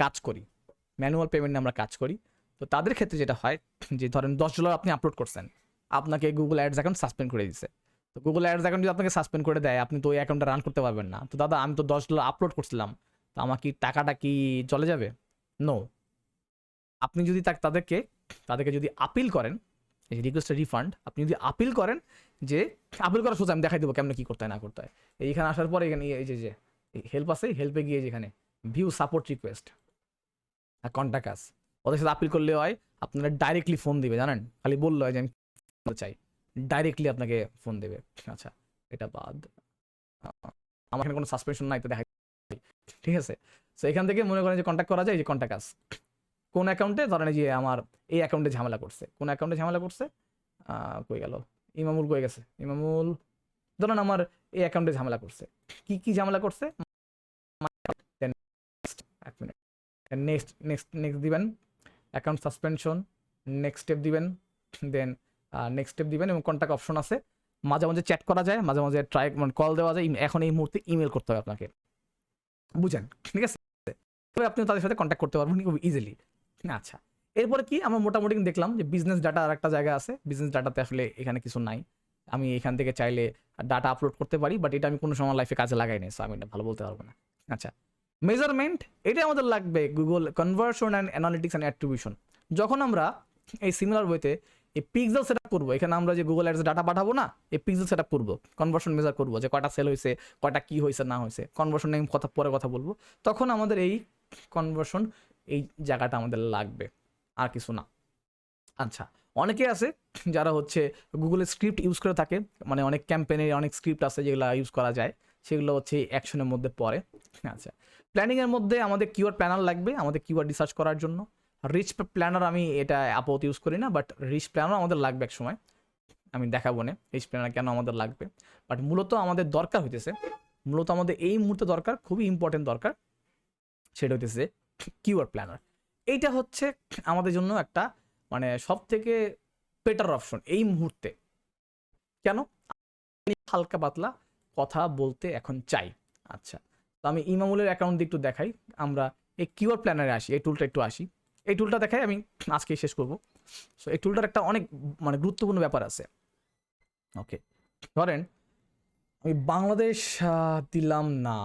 কাজ করি, তো তাদের ক্ষেত্রে যেটা হয় যে ধরেন $10 আপনি আপলোড করছেন, আপনাকে গুগল অ্যাডস অ্যাকাউন্ট সাসপেন্ড করে দিচ্ছে। তো গুগল অ্যাডস অ্যাকাউন্ট যদি আপনাকে সাসপেন্ড করে দেয়, আপনি তো ওই অ্যাকাউন্টটা রান করতে পারবেন না। তো দাদা আমি তো $10 আপলোড করছিলাম, তো আমার কি টাকাটা কি চলে যাবে? নো। আপনি যদি তাদেরকে যদি আপিল করেন, এই রিকোয়েস্ট রিফান্ড, আপনি যদি আপিল করেন, যে আপিল করার সোজা আমি দেখাই দেবো কেমন কি করতে হয় না করতে হয়। এইখানে আসার পরে এখানে এই যে হেল্প আছে, হেল্পে গিয়ে যেখানে ভিউ সাপোর্ট রিকোয়েস্ট আর কন্ট্যাক্ট আস, ওদের সাথে আপিল করলে হয় আপনারা ডাইরেক্টলি ফোন দিবে, জানেন, খালি বললো যে আমি চাই, ডাইরেক্টলি আপনাকে ফোন দেবে। আচ্ছা, এটা বাদ, আমার এখানে কোনো সাসপেনশন নাই তো দেখাই, ঠিক আছে। সো এখান থেকে মনে করেন যে কন্ট্যাক্ট করা যায়, যে কন্ট্যাক্ট আস কোন অ্যাকাউন্টে, ধরেন যে আমার এই অ্যাকাউন্টে ঝামেলা করছে, কোন অ্যাকাউন্টে ঝামেলা করছে, কই গেল ইমামুল, কই গেছে ইমামুল, ধরেন আমার এই অ্যাকাউন্টে ঝামেলা করছে, কি কি ঝামেলা করছে, এক মিনিট, নেক্সট নেক্সট নেক্সট দিবেন, অ্যাকাউন্ট সাসপেনশন, নেক্সট স্টেপ দিবেন, দেন নেক্সট স্টেপ দিবেন, এবং কন্ট্যাক্ট অপশন আছে, মাঝে মাঝে চ্যাট করা যায়, মাঝে মাঝে ট্রাই মানে কল দেওয়া যায়, এখন এই মুহূর্তে ইমেল করতে হবে আপনাকে, বুঝেন, ঠিক আছে। তবে আপনি তাদের সাথে কন্ট্যাক্ট করতে পারবেন খুব ইজিলি। আচ্ছা, এরপরে কি আমরা মোটামুটি দেখলাম যে বিজনেস ডাটা আর একটা জায়গা আছে, বিজনেস ডাটাতে আসলে এখানে কিছু নাই, আমি এখান থেকে চাইলে ডাটা আপলোড করতে পারি, বাট এটা আমি কোনো সময় লাইফে কাজে লাগাই নাই, সো আমি এটা ভালো বলতে পারবো না। আচ্ছা, মেজারমেন্ট, এটা আমাদের লাগবে Google conversion and analytics and attribution. যখন আমরা এই সিমিলার বইতে এই পিক্সেল সেট আপ করবো, এখানে আমরা যে গুগল অ্যাডস ডাটা পাঠাবো না, এই পিক্সেল সেট আপ করবো, কনভার্সন মেজার করবো, যে কয়টা সেল হয়েছে, কয়টা কি হয়েছে না হয়েছে, কনভার্সন নিয়ে পরে কথা বলবো, তখন আমাদের এই কনভার্সন এই জায়গাটা আমাদের লাগবে, আর কিছু না। আচ্ছা, অনেকে আছে যারা হচ্ছে গুগলের স্ক্রিপ্ট ইউজ করে থাকে, মানে অনেক ক্যাম্পেনের অনেক স্ক্রিপ্ট আছে যেগুলো ইউজ করা যায়, সেগুলো হচ্ছে অ্যাকশনের মধ্যে পড়ে। আচ্ছা, প্ল্যানিংয়ের মধ্যে আমাদের কিওয়ার্ড প্ল্যানার লাগবে আমাদের কিওয়ার্ড রিসার্চ করার জন্য। রিচ প্ল্যানার আমি এটা আপাতত ইউজ করি না, বাট রিচ প্ল্যানার আমাদের লাগবে এক সময়, আমি দেখাবো না রিচ প্ল্যানার কেন আমাদের লাগবে। বাট মূলত আমাদের দরকার হইতেছে, মূলত আমাদের এই মুহূর্তে দরকার, খুবই ইম্পর্টেন্ট দরকার, সেটা হইতেছে কিওয়ার্ড প্ল্যানার। এইটা হচ্ছে আমাদের জন্য একটা মানে সব থেকে বেটার অপশন এই মুহূর্তে। কেন? হালকা পাতলা কথা বলতে এখন চাই। আচ্ছা, তো আমি ইমামুলের অ্যাকাউন্ট দিয়ে একটু দেখাই, আমরা এই কিওয়ার্ড প্ল্যানারে আসি, এই টুলটা একটু আসি, এই টুলটা দেখাই, আমি আজকে শেষ করব। সো এই টুলটার একটা অনেক মানে গুরুত্বপূর্ণ ব্যাপার আছে। ওকে, ধরেন আমি বাংলাদেশ দিলাম না,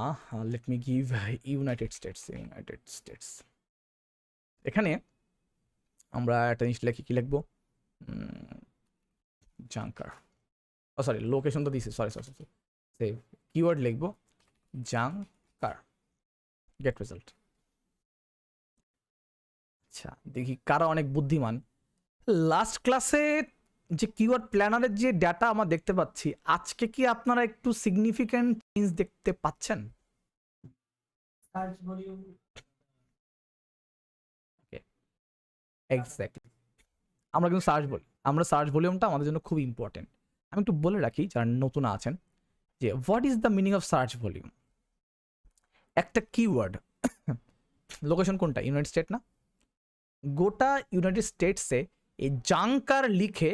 let me give United states. এখানে আমরা একটা জিনিস লিখি, কি লিখবো, জাঙ্কার, সরি লোকেশন তো দিছি, সরি সেভ, কিওয়ার্ড লিখবো জাঙ্কার, গেট রেজাল্ট। আচ্ছা, দেখি কারা অনেক বুদ্ধিমান। লাস্ট ক্লাসে যে কিওয়ার্ড প্ল্যানারের যে ডাটা আমরা দেখতে পাচ্ছি, আজকে কি আপনারা একটু সিগনিফিক্যান্ট চেঞ্জ দেখতে পাচ্ছেন? সার্চ ভলিউম, এক্স্যাক্টলি, আমরা কিন্তু সার্চ ভলিউমটা আমাদের জন্য খুব ইম্পর্টেন্ট। আমি একটু বলে রাখি যারা নতুন আছেন যে what is the meaning of search volume. একটা কিওয়ার্ড, লোকেশন কোনটা, ইউনাইটেড স্টেট না, গোটা ইউনাইটেড স্টেটসে এই জাঙ্কার লিখে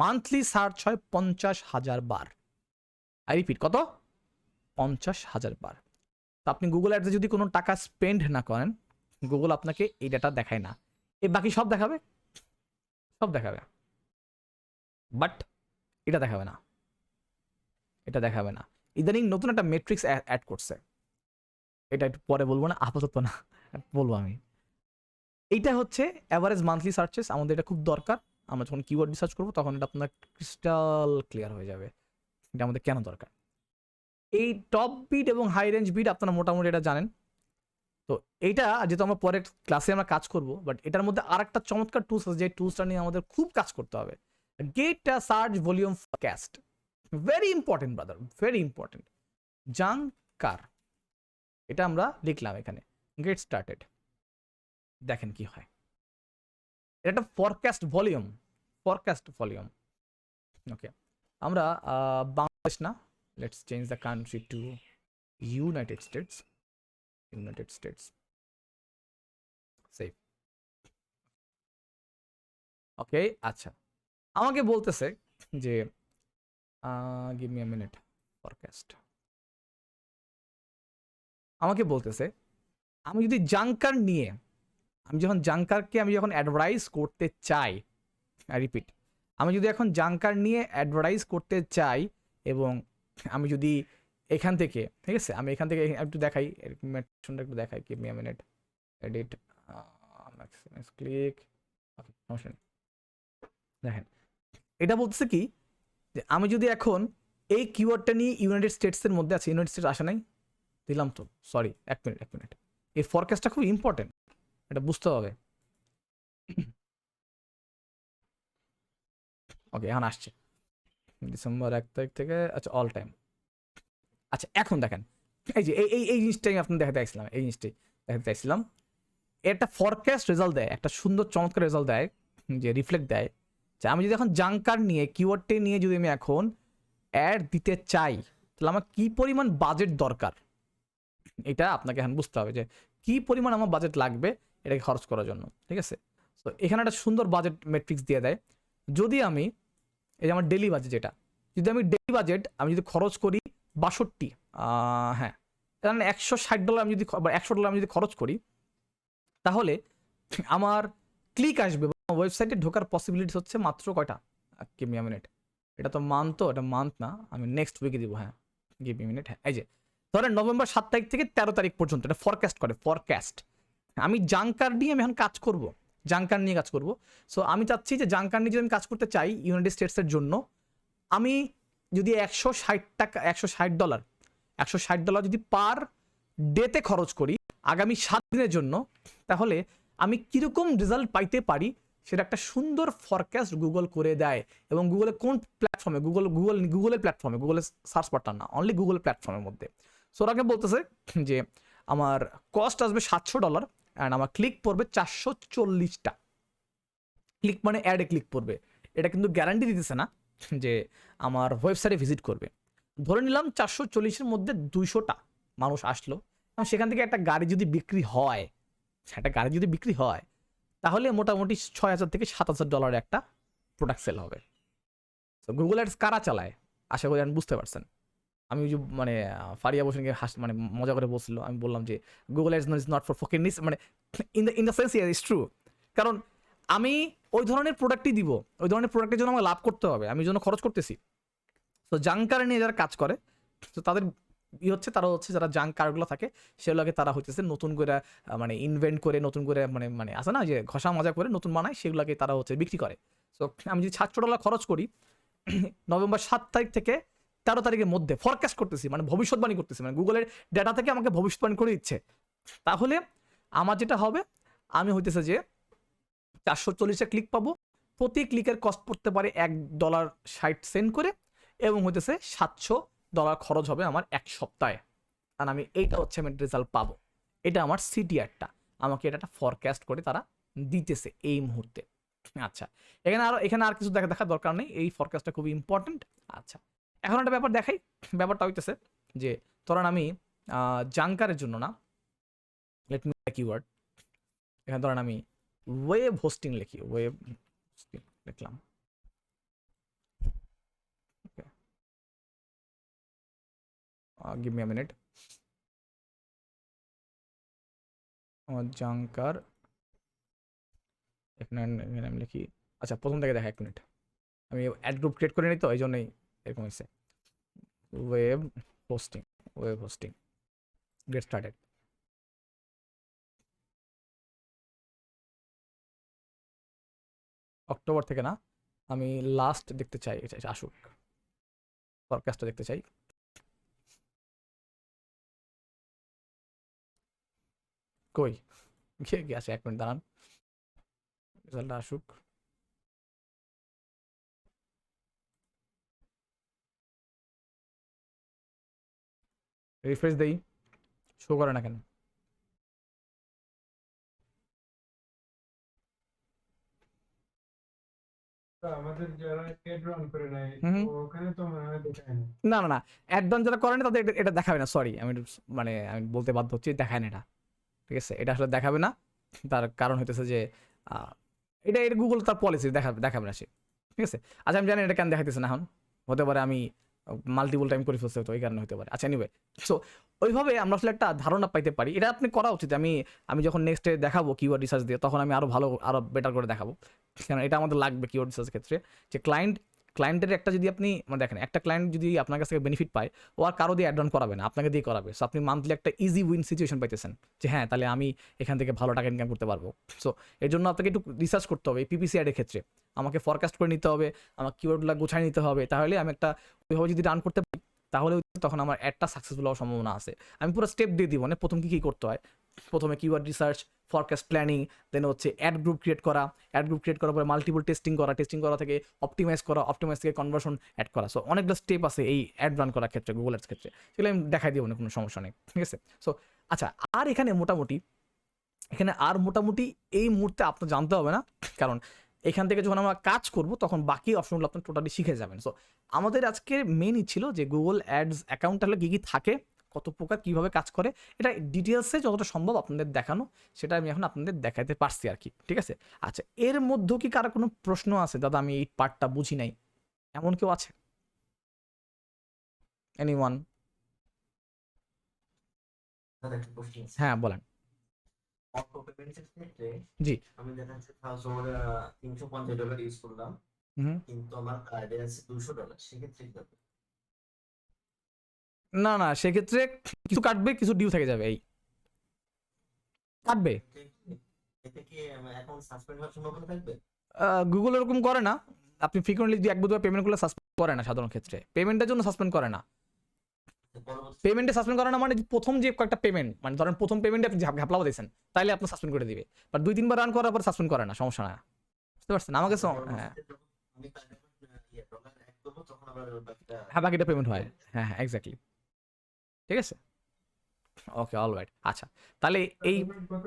মান্থলি সার্চ হয় 50,000 বার। আই রিপিট, কত? 50,000 বার। তো আপনি গুগল অ্যাডসে যদি কোনো টাকা স্পেন্ড না করেন, গুগল আপনাকে এই ডাটা দেখায় না। এই বাকি সব দেখাবে, সব দেখাবে, বাট এটা দেখাবে না, এটা দেখাবে না। ইদানিং নতুন একটা মেট্রিক্স অ্যাড করছে, এটা একটু পরে বলবো, না আপাতত না, বলবো আমি। এইটা হচ্ছে অ্যাভারেজ মান্থলি সার্চেস, আমাদের এটা খুব দরকার। আমরা যখন কিওয়ার্ড রিসার্চ করবো তখন এটা আপনার ক্রিস্টাল ক্লিয়ার হয়ে যাবে এটা আমাদের কেন দরকার। এই টপ বিড এবং হাই রেঞ্জ বিড আপনারা মোটামুটি এটা জানেন। তো এইটা যেহেতু আমরা পরের ক্লাসে আমরা কাজ করব, বাট এটার মধ্যে আর একটা চমৎকার টুলস আছে যে টুলসটা নিয়ে আমাদের খুব কাজ করতে হবে। Get a search volume forecast, very important brother, very important. জাঙ্কার, এটা আমরা লিখলাম এখানে, গেট স্টার্টেড। দেখেন কি হয়, এটা একটা forecast volume, forecast volume. Okay, আমরা বাংলাদেশ না, let's change the country to United States, United States, save. Okay, আচ্ছা, আমাকে বলতেছে যে give me a minute, forecast আমাকে বলতেছে আমি যদি জাঙ্কার নিয়ে, আমি যখন অ্যাডভার্টাইজ করতে চাই, রিপিট, আমি যদি এখন জাঙ্কার নিয়ে অ্যাডভার্টাইজ করতে চাই, এবং আমি যদি এখান থেকে, ঠিক আছে, আমি এখান থেকে একটু দেখাই, একটু দেখাই, give me a minute, edit, click, সমস্যা নেই। দেখেন, এটা বলতেছে কি যে আমি যদি এখন এই কিওয়ার্ডটা নিয়ে ইউনাইটেড স্টেটসের মধ্যে আছে, ইউনাইটেড স্টেটস আসে নাই, দিলাম তো, সরি, এক মিনিট, এই ফরকাস্টটা খুব ইম্পর্টেন্ট, এটা বুঝতে হবে। ওকে, এখন আসছে ডিসেম্বর 1 তারিখ থেকে, আচ্ছা অল টাইম। আচ্ছা, এখন দেখেন, এই যে এই জিনিসটাই আপনি দেখাতে চাইছিলাম, এই জিনিসটাই দেখাতে চাইছিলাম। একটা ফরকাস্ট রেজাল্ট দেয়, একটা সুন্দর চমৎকার রেজাল্ট দেয়, যে রিফ্লেক্ট দেয় যে আমি যদি এখন জাঙ্কার নিয়ে, কিওয়ার্ডটি নিয়ে যদি আমি এখন অ্যাড দিতে চাই, তাহলে আমার কি পরিমাণ বাজেট দরকার, এটা আপনাকে এখন বুঝতে হবে যে কি পরিমাণ আমার বাজেট লাগবে এটাকে খরচ করার জন্য, ঠিক আছে। তো এখানে একটা সুন্দর বাজেট ম্যাট্রিক্স দিয়ে দেয়। যদি আমি, এই যে আমার ডেলি বাজেট, যেটা যদি আমি ডেলি বাজেট আমি যদি খরচ করি 62, হ্যাঁ, তাহলে $160 আমি যদি, বা $100 আমি যদি খরচ করি, তাহলে আমার ক্লিক আসবে, ওয়েবসাইটে ঢোকার পসিবিলিটিস হচ্ছে মাত্র কয়টা, গিভ মি আ মিনিট, এটা তো মান্থ, তো এটা মান্থ না, আমি নেক্সট উইকে দিব, হ্যাঁ, গিভ মি মিনিট, হ্যাঁ, এই যে ধরেন নভেম্বর 7 তারিখ থেকে 13 তারিখ পর্যন্ত এটা ফরকাস্ট করে, ফরকাস্ট। আমি জাঙ্কার নিয়ে আমি এখন কাজ করব, জাঙ্কার নিয়ে কাজ করব। সো আমি চাচ্ছি যে জাঙ্কার নিয়ে যদি আমি কাজ করতে চাই ইউনাইটেড স্টেটসের জন্য, আমি যদি $160 যদি পার ডেতে খরচ করি আগামী 7 দিনের জন্য, তাহলে আমি কিরকম রেজাল্ট পাইতে পারি সেটা একটা সুন্দর ফরকাস্ট গুগল করে দেয়। এবং গুগলে কোন প্ল্যাটফর্মে, গুগলের প্ল্যাটফর্মে, গুগলের সার্চ বাটন না, অনলি গুগল প্ল্যাটফর্মের মধ্যে। সো ওরাকে বলতেছে যে আমার কস্ট আসবে $700 অ্যান্ড আমার ক্লিক পড়বে 440টা। ক্লিক মানে অ্যাডে ক্লিক পড়বে, এটা কিন্তু গ্যারান্টি দিতেছে না যে আমার ওয়েবসাইটে ভিজিট করবে। ধরে নিলাম 440-এর মধ্যে 200টা মানুষ আসলো, এবং সেখান থেকে একটা গাড়ি যদি বিক্রি হয়, তাহলে মোটামুটি $6,000 থেকে $7,000 একটা প্রোডাক্ট সেল হবে। তো গুগল অ্যাডস কারা চালায় আশা করি আপনি বুঝতে পারছেন। আমি ওই যে মানে ফারিয়া বসেনকে মানে মজা করে বলছিল, আমি বললাম যে Google ads is not for ফকিরনিস, মানে in the sense is true, কারণ আমি ওই ধরনের প্রোডাক্টই দিব, ওই ধরনের প্রোডাক্টের জন্য আমাকে লাভ করতে হবে, আমি জন্য খরচ করতেছি। তো জাঙ্কারে নিয়ে যারা কাজ করে, তো তাদের তারা হচ্ছে যারা জাঙ্ক কারগুলো থাকে সেগুলোকে তারা হচ্ছে নতুন করে মানে ইনভেন্ট করে, নতুন করে মানে আছে না যে ঘষা মজা করে নতুন বানায়, সেগুলোকে তারা হচ্ছে বিক্রি করে। সো আমি যদি $700 খরচ করি নভেম্বর 7 তারিখ থেকে 13 তারিখের মধ্যে, ফরকাস্ট করতেছি মানে ভবিষ্যৎবাণী করতেছি, মানে গুগলের ডেটা থেকে আমাকে ভবিষ্যৎবাণী করে দিচ্ছে, তাহলে আমার যেটা হবে, আমি হইতেছে যে 440 ক্লিক পাবো, প্রতি ক্লিকের কস্ট পড়তে পারে $1.60 করে, এবং হইতেছে $700 খরচ হবে আমার 1 সপ্তাহে। আর আমি এইটা হচ্ছে আমি রেজাল্ট পাবো, এটা আমার সিটিআরটা আমাকে এটা একটা ফরকাস্ট করে তারা দিতেছে এই মুহূর্তে। আচ্ছা, এখানে আর কিছু দেখার দরকার নেই, এই ফরকাস্টটা খুবই ইম্পর্টেন্ট। আচ্ছা, এখন একটা ব্যাপার দেখাই, ব্যাপারটা হইতেছে যে ধরেন আমি জাঙ্কারের জন্য না, লেট মি কিওয়ার্ড, এখানে ধরেন আমি ওয়েব হোস্টিং লিখি, ওয়েব হোস্টিং লিখলাম। Give me a minute. আমার জাঙ্কার এখানে আমি লিখি। আচ্ছা প্রথম থেকে দেখা, 1 মিনিট, আমি অ্যাড গ্রুপ ক্রিয়েট করে নিই তো এই জন্যই এরকম হয়েছে। Web hosting, web hosting, get started. October থেকে না, আমি লাস্ট দেখতে চাই, এটা আসুক, ফরকাস্টটা দেখতে চাই। কই গেছে, 1 মিনিট দাঁড়ান, রেজাল্টটা আসুক। রিফ্রেশ দেই, শো করে না কেন? আমাদের যারা এড রান করে নাই হুম। ওখানে তো মনে হয় দেখায় না। না না না, অ্যাডভান্স যারা করে না তাদের এটা দেখাবে না, সরি আমি মানে আমি বলতে বাধ্য হচ্ছি, দেখায় না এটা, ঠিক আছে? এটা আসলে দেখাবে না, তার কারণ হইতেছে যে এটা গুগল তার পলিসি দেখাবে না সে, ঠিক আছে? আচ্ছা আমি জানি এটা কেন দেখাইতেছে না এখন, হতে পারে আমি মাল্টিপল টাইম করে ফেলছি, তো ওই কারণে হতে পারে। আচ্ছা এনিওয়ে, সো ওইভাবে আমরা আসলে একটা ধারণা পাইতে পারি, এটা আপনি করা উচিত। আমি যখন নেক্সটে দেখাবো কিওয়ার্ড রিসার্চ দিয়ে, তখন আমি আরও ভালো, আরও বেটার করে দেখাবো, কারণ এটা আমাদের লাগবে কিওয়ার্ড রিসার্চের ক্ষেত্রে। যে ক্লায়েন্টের একটা যদি আপনি মানে দেখেন, একটা ক্লায়েন্ট যদি আপনার কাছ থেকে বেনিফিট পায়, ও আর কারো দিয়ে অ্যাড রান করাবে না, আপনাকে দিয়ে করাবে। সো আপনি মান্থলি একটা ইজি উইন সিচুয়েশন পাইতেছেন, যে হ্যাঁ তাহলে আমি এখান থেকে ভালো টাকা ইনকাম করতে পারবো। সো এর জন্য আপনাকে একটু রিসার্চ করতে হবে। পিপিসি অ্যাডের ক্ষেত্রে আমাকে ফরকাস্ট করে নিতে হবে, আমার কিওয়ার্ডগুলো গোছায় নিতে হবে, তাহলে আমি একটা ওইভাবে যদি রান করতে পারি, তাহলে তখন আমার অ্যাডটা সাকসেসফুল হওয়ার সম্ভাবনা আছে। আমি পুরো স্টেপ দিয়ে দিব, মানে প্রথম কী করতে হয়। প্রথমে কিওয়ার্ড রিসার্চ, ফরকাস্ট প্ল্যানিং, দেন হচ্ছে অ্যাড গ্রুপ ক্রিয়েট করা, অ্যাড গ্রুপ ক্রিয়েট করার পরে মাল্টিপল টেস্টিং করা থেকে অপটিমাইজ করা, অপটিমাইজ থেকে কনভার্সন অ্যাড করা। সো অনেকগুলো স্টেপ আছে এই অ্যাড রান করার ক্ষেত্রে, গুগল অ্যাডস ক্ষেত্রে, সেগুলো আমি দেখাই দিব না, কোনো সমস্যা নেই, ঠিক আছে? সো আচ্ছা, আর এখানে মোটামুটি এই মুহূর্তে আপনার জানতে হবে না, কারণ এখান থেকে যখন আমরা কাজ করব তখন বাকি অপশনগুলো আপনার টোটালি শিখে যাবেন। সো আমাদের আজকের মেইনই ছিল যে গুগল অ্যাডস অ্যাকাউন্ট হলে কী কী থাকে, কত প্রকার, কীভাবে কাজ করে, এটা ডিটেলসে যতটা সম্ভব আপনাদের দেখানো, সেটা আমি এখন আপনাদের দেখাতে পারছি আর কি, ঠিক আছে? আচ্ছা এর মধ্যে কি কারো কোনো প্রশ্ন আছে? দাদা আমি এই পার্টটা বুঝি নাই, এমন কেউ আছে? এনিওয়ান? দাদা একটা প্রশ্ন আছে। হ্যাঁ বলেন। অটো পেমেন্টের ক্ষেত্রে জি। আমি দেখা যাচ্ছে $350 ইউজ করলাম, হুম। কিন্তু আমার কার্ডে আছে $200, সেক্ষেত্রে কি হবে? না না, সেক্ষেত্রে কিছু কাটবে, কিছু ডিউ থেকে যাবে, এই কাটবে। এতে কি অ্যাকাউন্ট সাসপেন্ড হওয়ার সম্ভাবনা থাকবে? গুগল এরকম করে না, আপনি ফ্রিকোয়েন্টলি যদি 1-2 পেমেন্ট করলে সাসপেন্ড করে না, সাধারণ ক্ষেত্রে পেমেন্টের জন্য সাসপেন্ড করে না। পরবর্তী পেমেন্টে সাসপেন্ড করে না মানে প্রথম যে কয়েকটা পেমেন্ট, মানে ধরেন প্রথম পেমেন্টে আপনি ঘাপলাও দিয়েছেন, তাইলে আপনার সাসপেন্ড করে দিবে, বাট 2-3 বার রান করার পর সাসপেন্ড করে না, সমস্যা না, বুঝতে পারছেন আমাকে? হ্যাঁ আমি কার্ডে ডলার অ্যাড করবো, তখন আবার বাকিটা হ্যাঁ, বাকিটা পেমেন্ট হয়, হ্যাঁ হ্যাঁ এক্স্যাক্টলি, ঠিক আছে? Okay all right. আচ্ছা তাহলে এই কত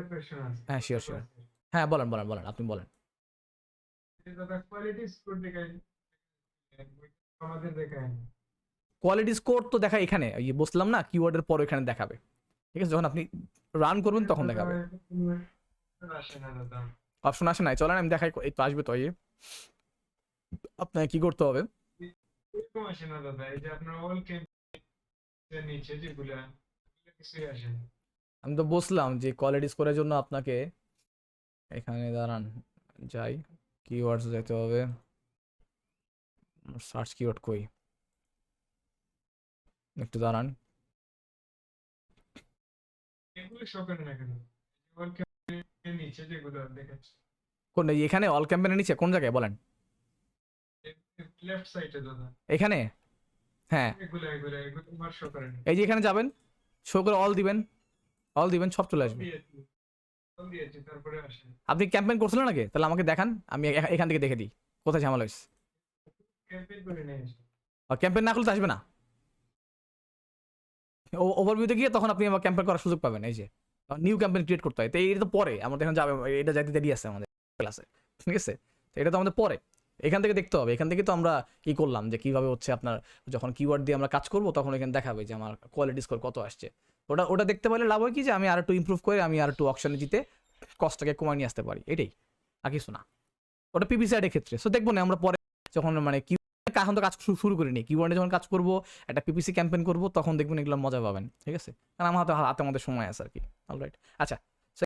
কোয়েশ্চেন আছে? হ্যাঁ শিওর শিওর, হ্যাঁ বলেন বলেন বলেন, আপনি বলেন। দাদা কোয়ালিটি স্কোর দেখায়, আমাদের দেখায় না। কোয়ালিটি স্কোর তো দেখা এখানে, ওই যে বসলাম না, কিওয়ার্ডের পর এখানে দেখাবে, ঠিক আছে? যখন আপনি রান করবেন তখন দেখাবে। আসে না দাদা। অপশন আসে নাই, চলেন আমি দেখাই, এই তো আসবে তো। এই আপনাকে কি করতে হবে, এরকম আসে না দাদা, এই যে আপনার অল ক্যাম্পেইন নিচে যেগুলা কিছুই আসে না। আমি তো বসলাম যে কোয়ালিটি স্কোরের জন্য আপনাকে এখানে দাঁড়ান, যাই কিওয়ার্ডস যেতে হবে, সার্চ কিওয়ার্ড কই, একটু দাঁড়ান। এগুলো শো করে না কেন? অল ক্যাম্পেইন নিচে যেগুলো দেখাচ্ছে কোন এই এখানে অল ক্যাম্পেনের নিচে কোন জায়গায় বলেন? লেফট সাইডে দাদা, এখানে, হ্যাঁ এগুলো তোমার শো করে না। এই যে এখানে যাবেন, শো করে অল দিবেন, সব চলে আসবে। দিয়েছি তারপরে আসে। আপনি ক্যাম্পেইন করছিলেন নাকি? তাহলে আমাকে দেখান, আমি এখান থেকে দেখে দিই কোথায় ঝামেলা হয়েছে। ক্যাম্পেইন করে নিয়ে আসে। আর ক্যাম্পেইন না করলে তো আসবে না, ওভারভিউতে গিয়ে তখন আপনি আমার ক্যাম্পেইন করার সুযোগ পাবেন। এই যে নিউ ক্যাম্পেইন ক্রিয়েট করতে হয়, তো এটা তো পরে আমাদের এখানে যাবে, এটা যাইতে দেরি আছে আমাদের ক্লাসে, ঠিক আছে? তো এটা তো আমাদের পরে, এখান থেকে দেখতে হবে। এখান থেকে তো আমরা কি করলাম যে কিভাবে হচ্ছে আপনার যখন কিওয়ার্ড দিয়ে আমরা কাজ করবো, তখন এখানে দেখাবে যে আমার কোয়ালিটি স্কোর কত আসছে। ওটা দেখতে পারলে লাভ হয় কি, যে আমি আর একটু ইমপ্রুভ করে আমি আর একটু অকশনে জিতে কস্টটাকে কমায় নিয়ে আসতে পারি, এটাই আর কিছু না। ওটা পিপিসি অ্যাডের ক্ষেত্রে। সো দেখবো না আমরা পরে যখন মানে কি এখন তো কাজ শুরু করিনি, কিওয়ার্ডে যখন কাজ করবো একটা পিপিসি ক্যাম্পেইন করবো তখন দেখবেন এগুলো মজা পাবেন, ঠিক আছে? কারণ আমার হাতে আমাদের সময় আছে আর কি। অলরাইট, আচ্ছা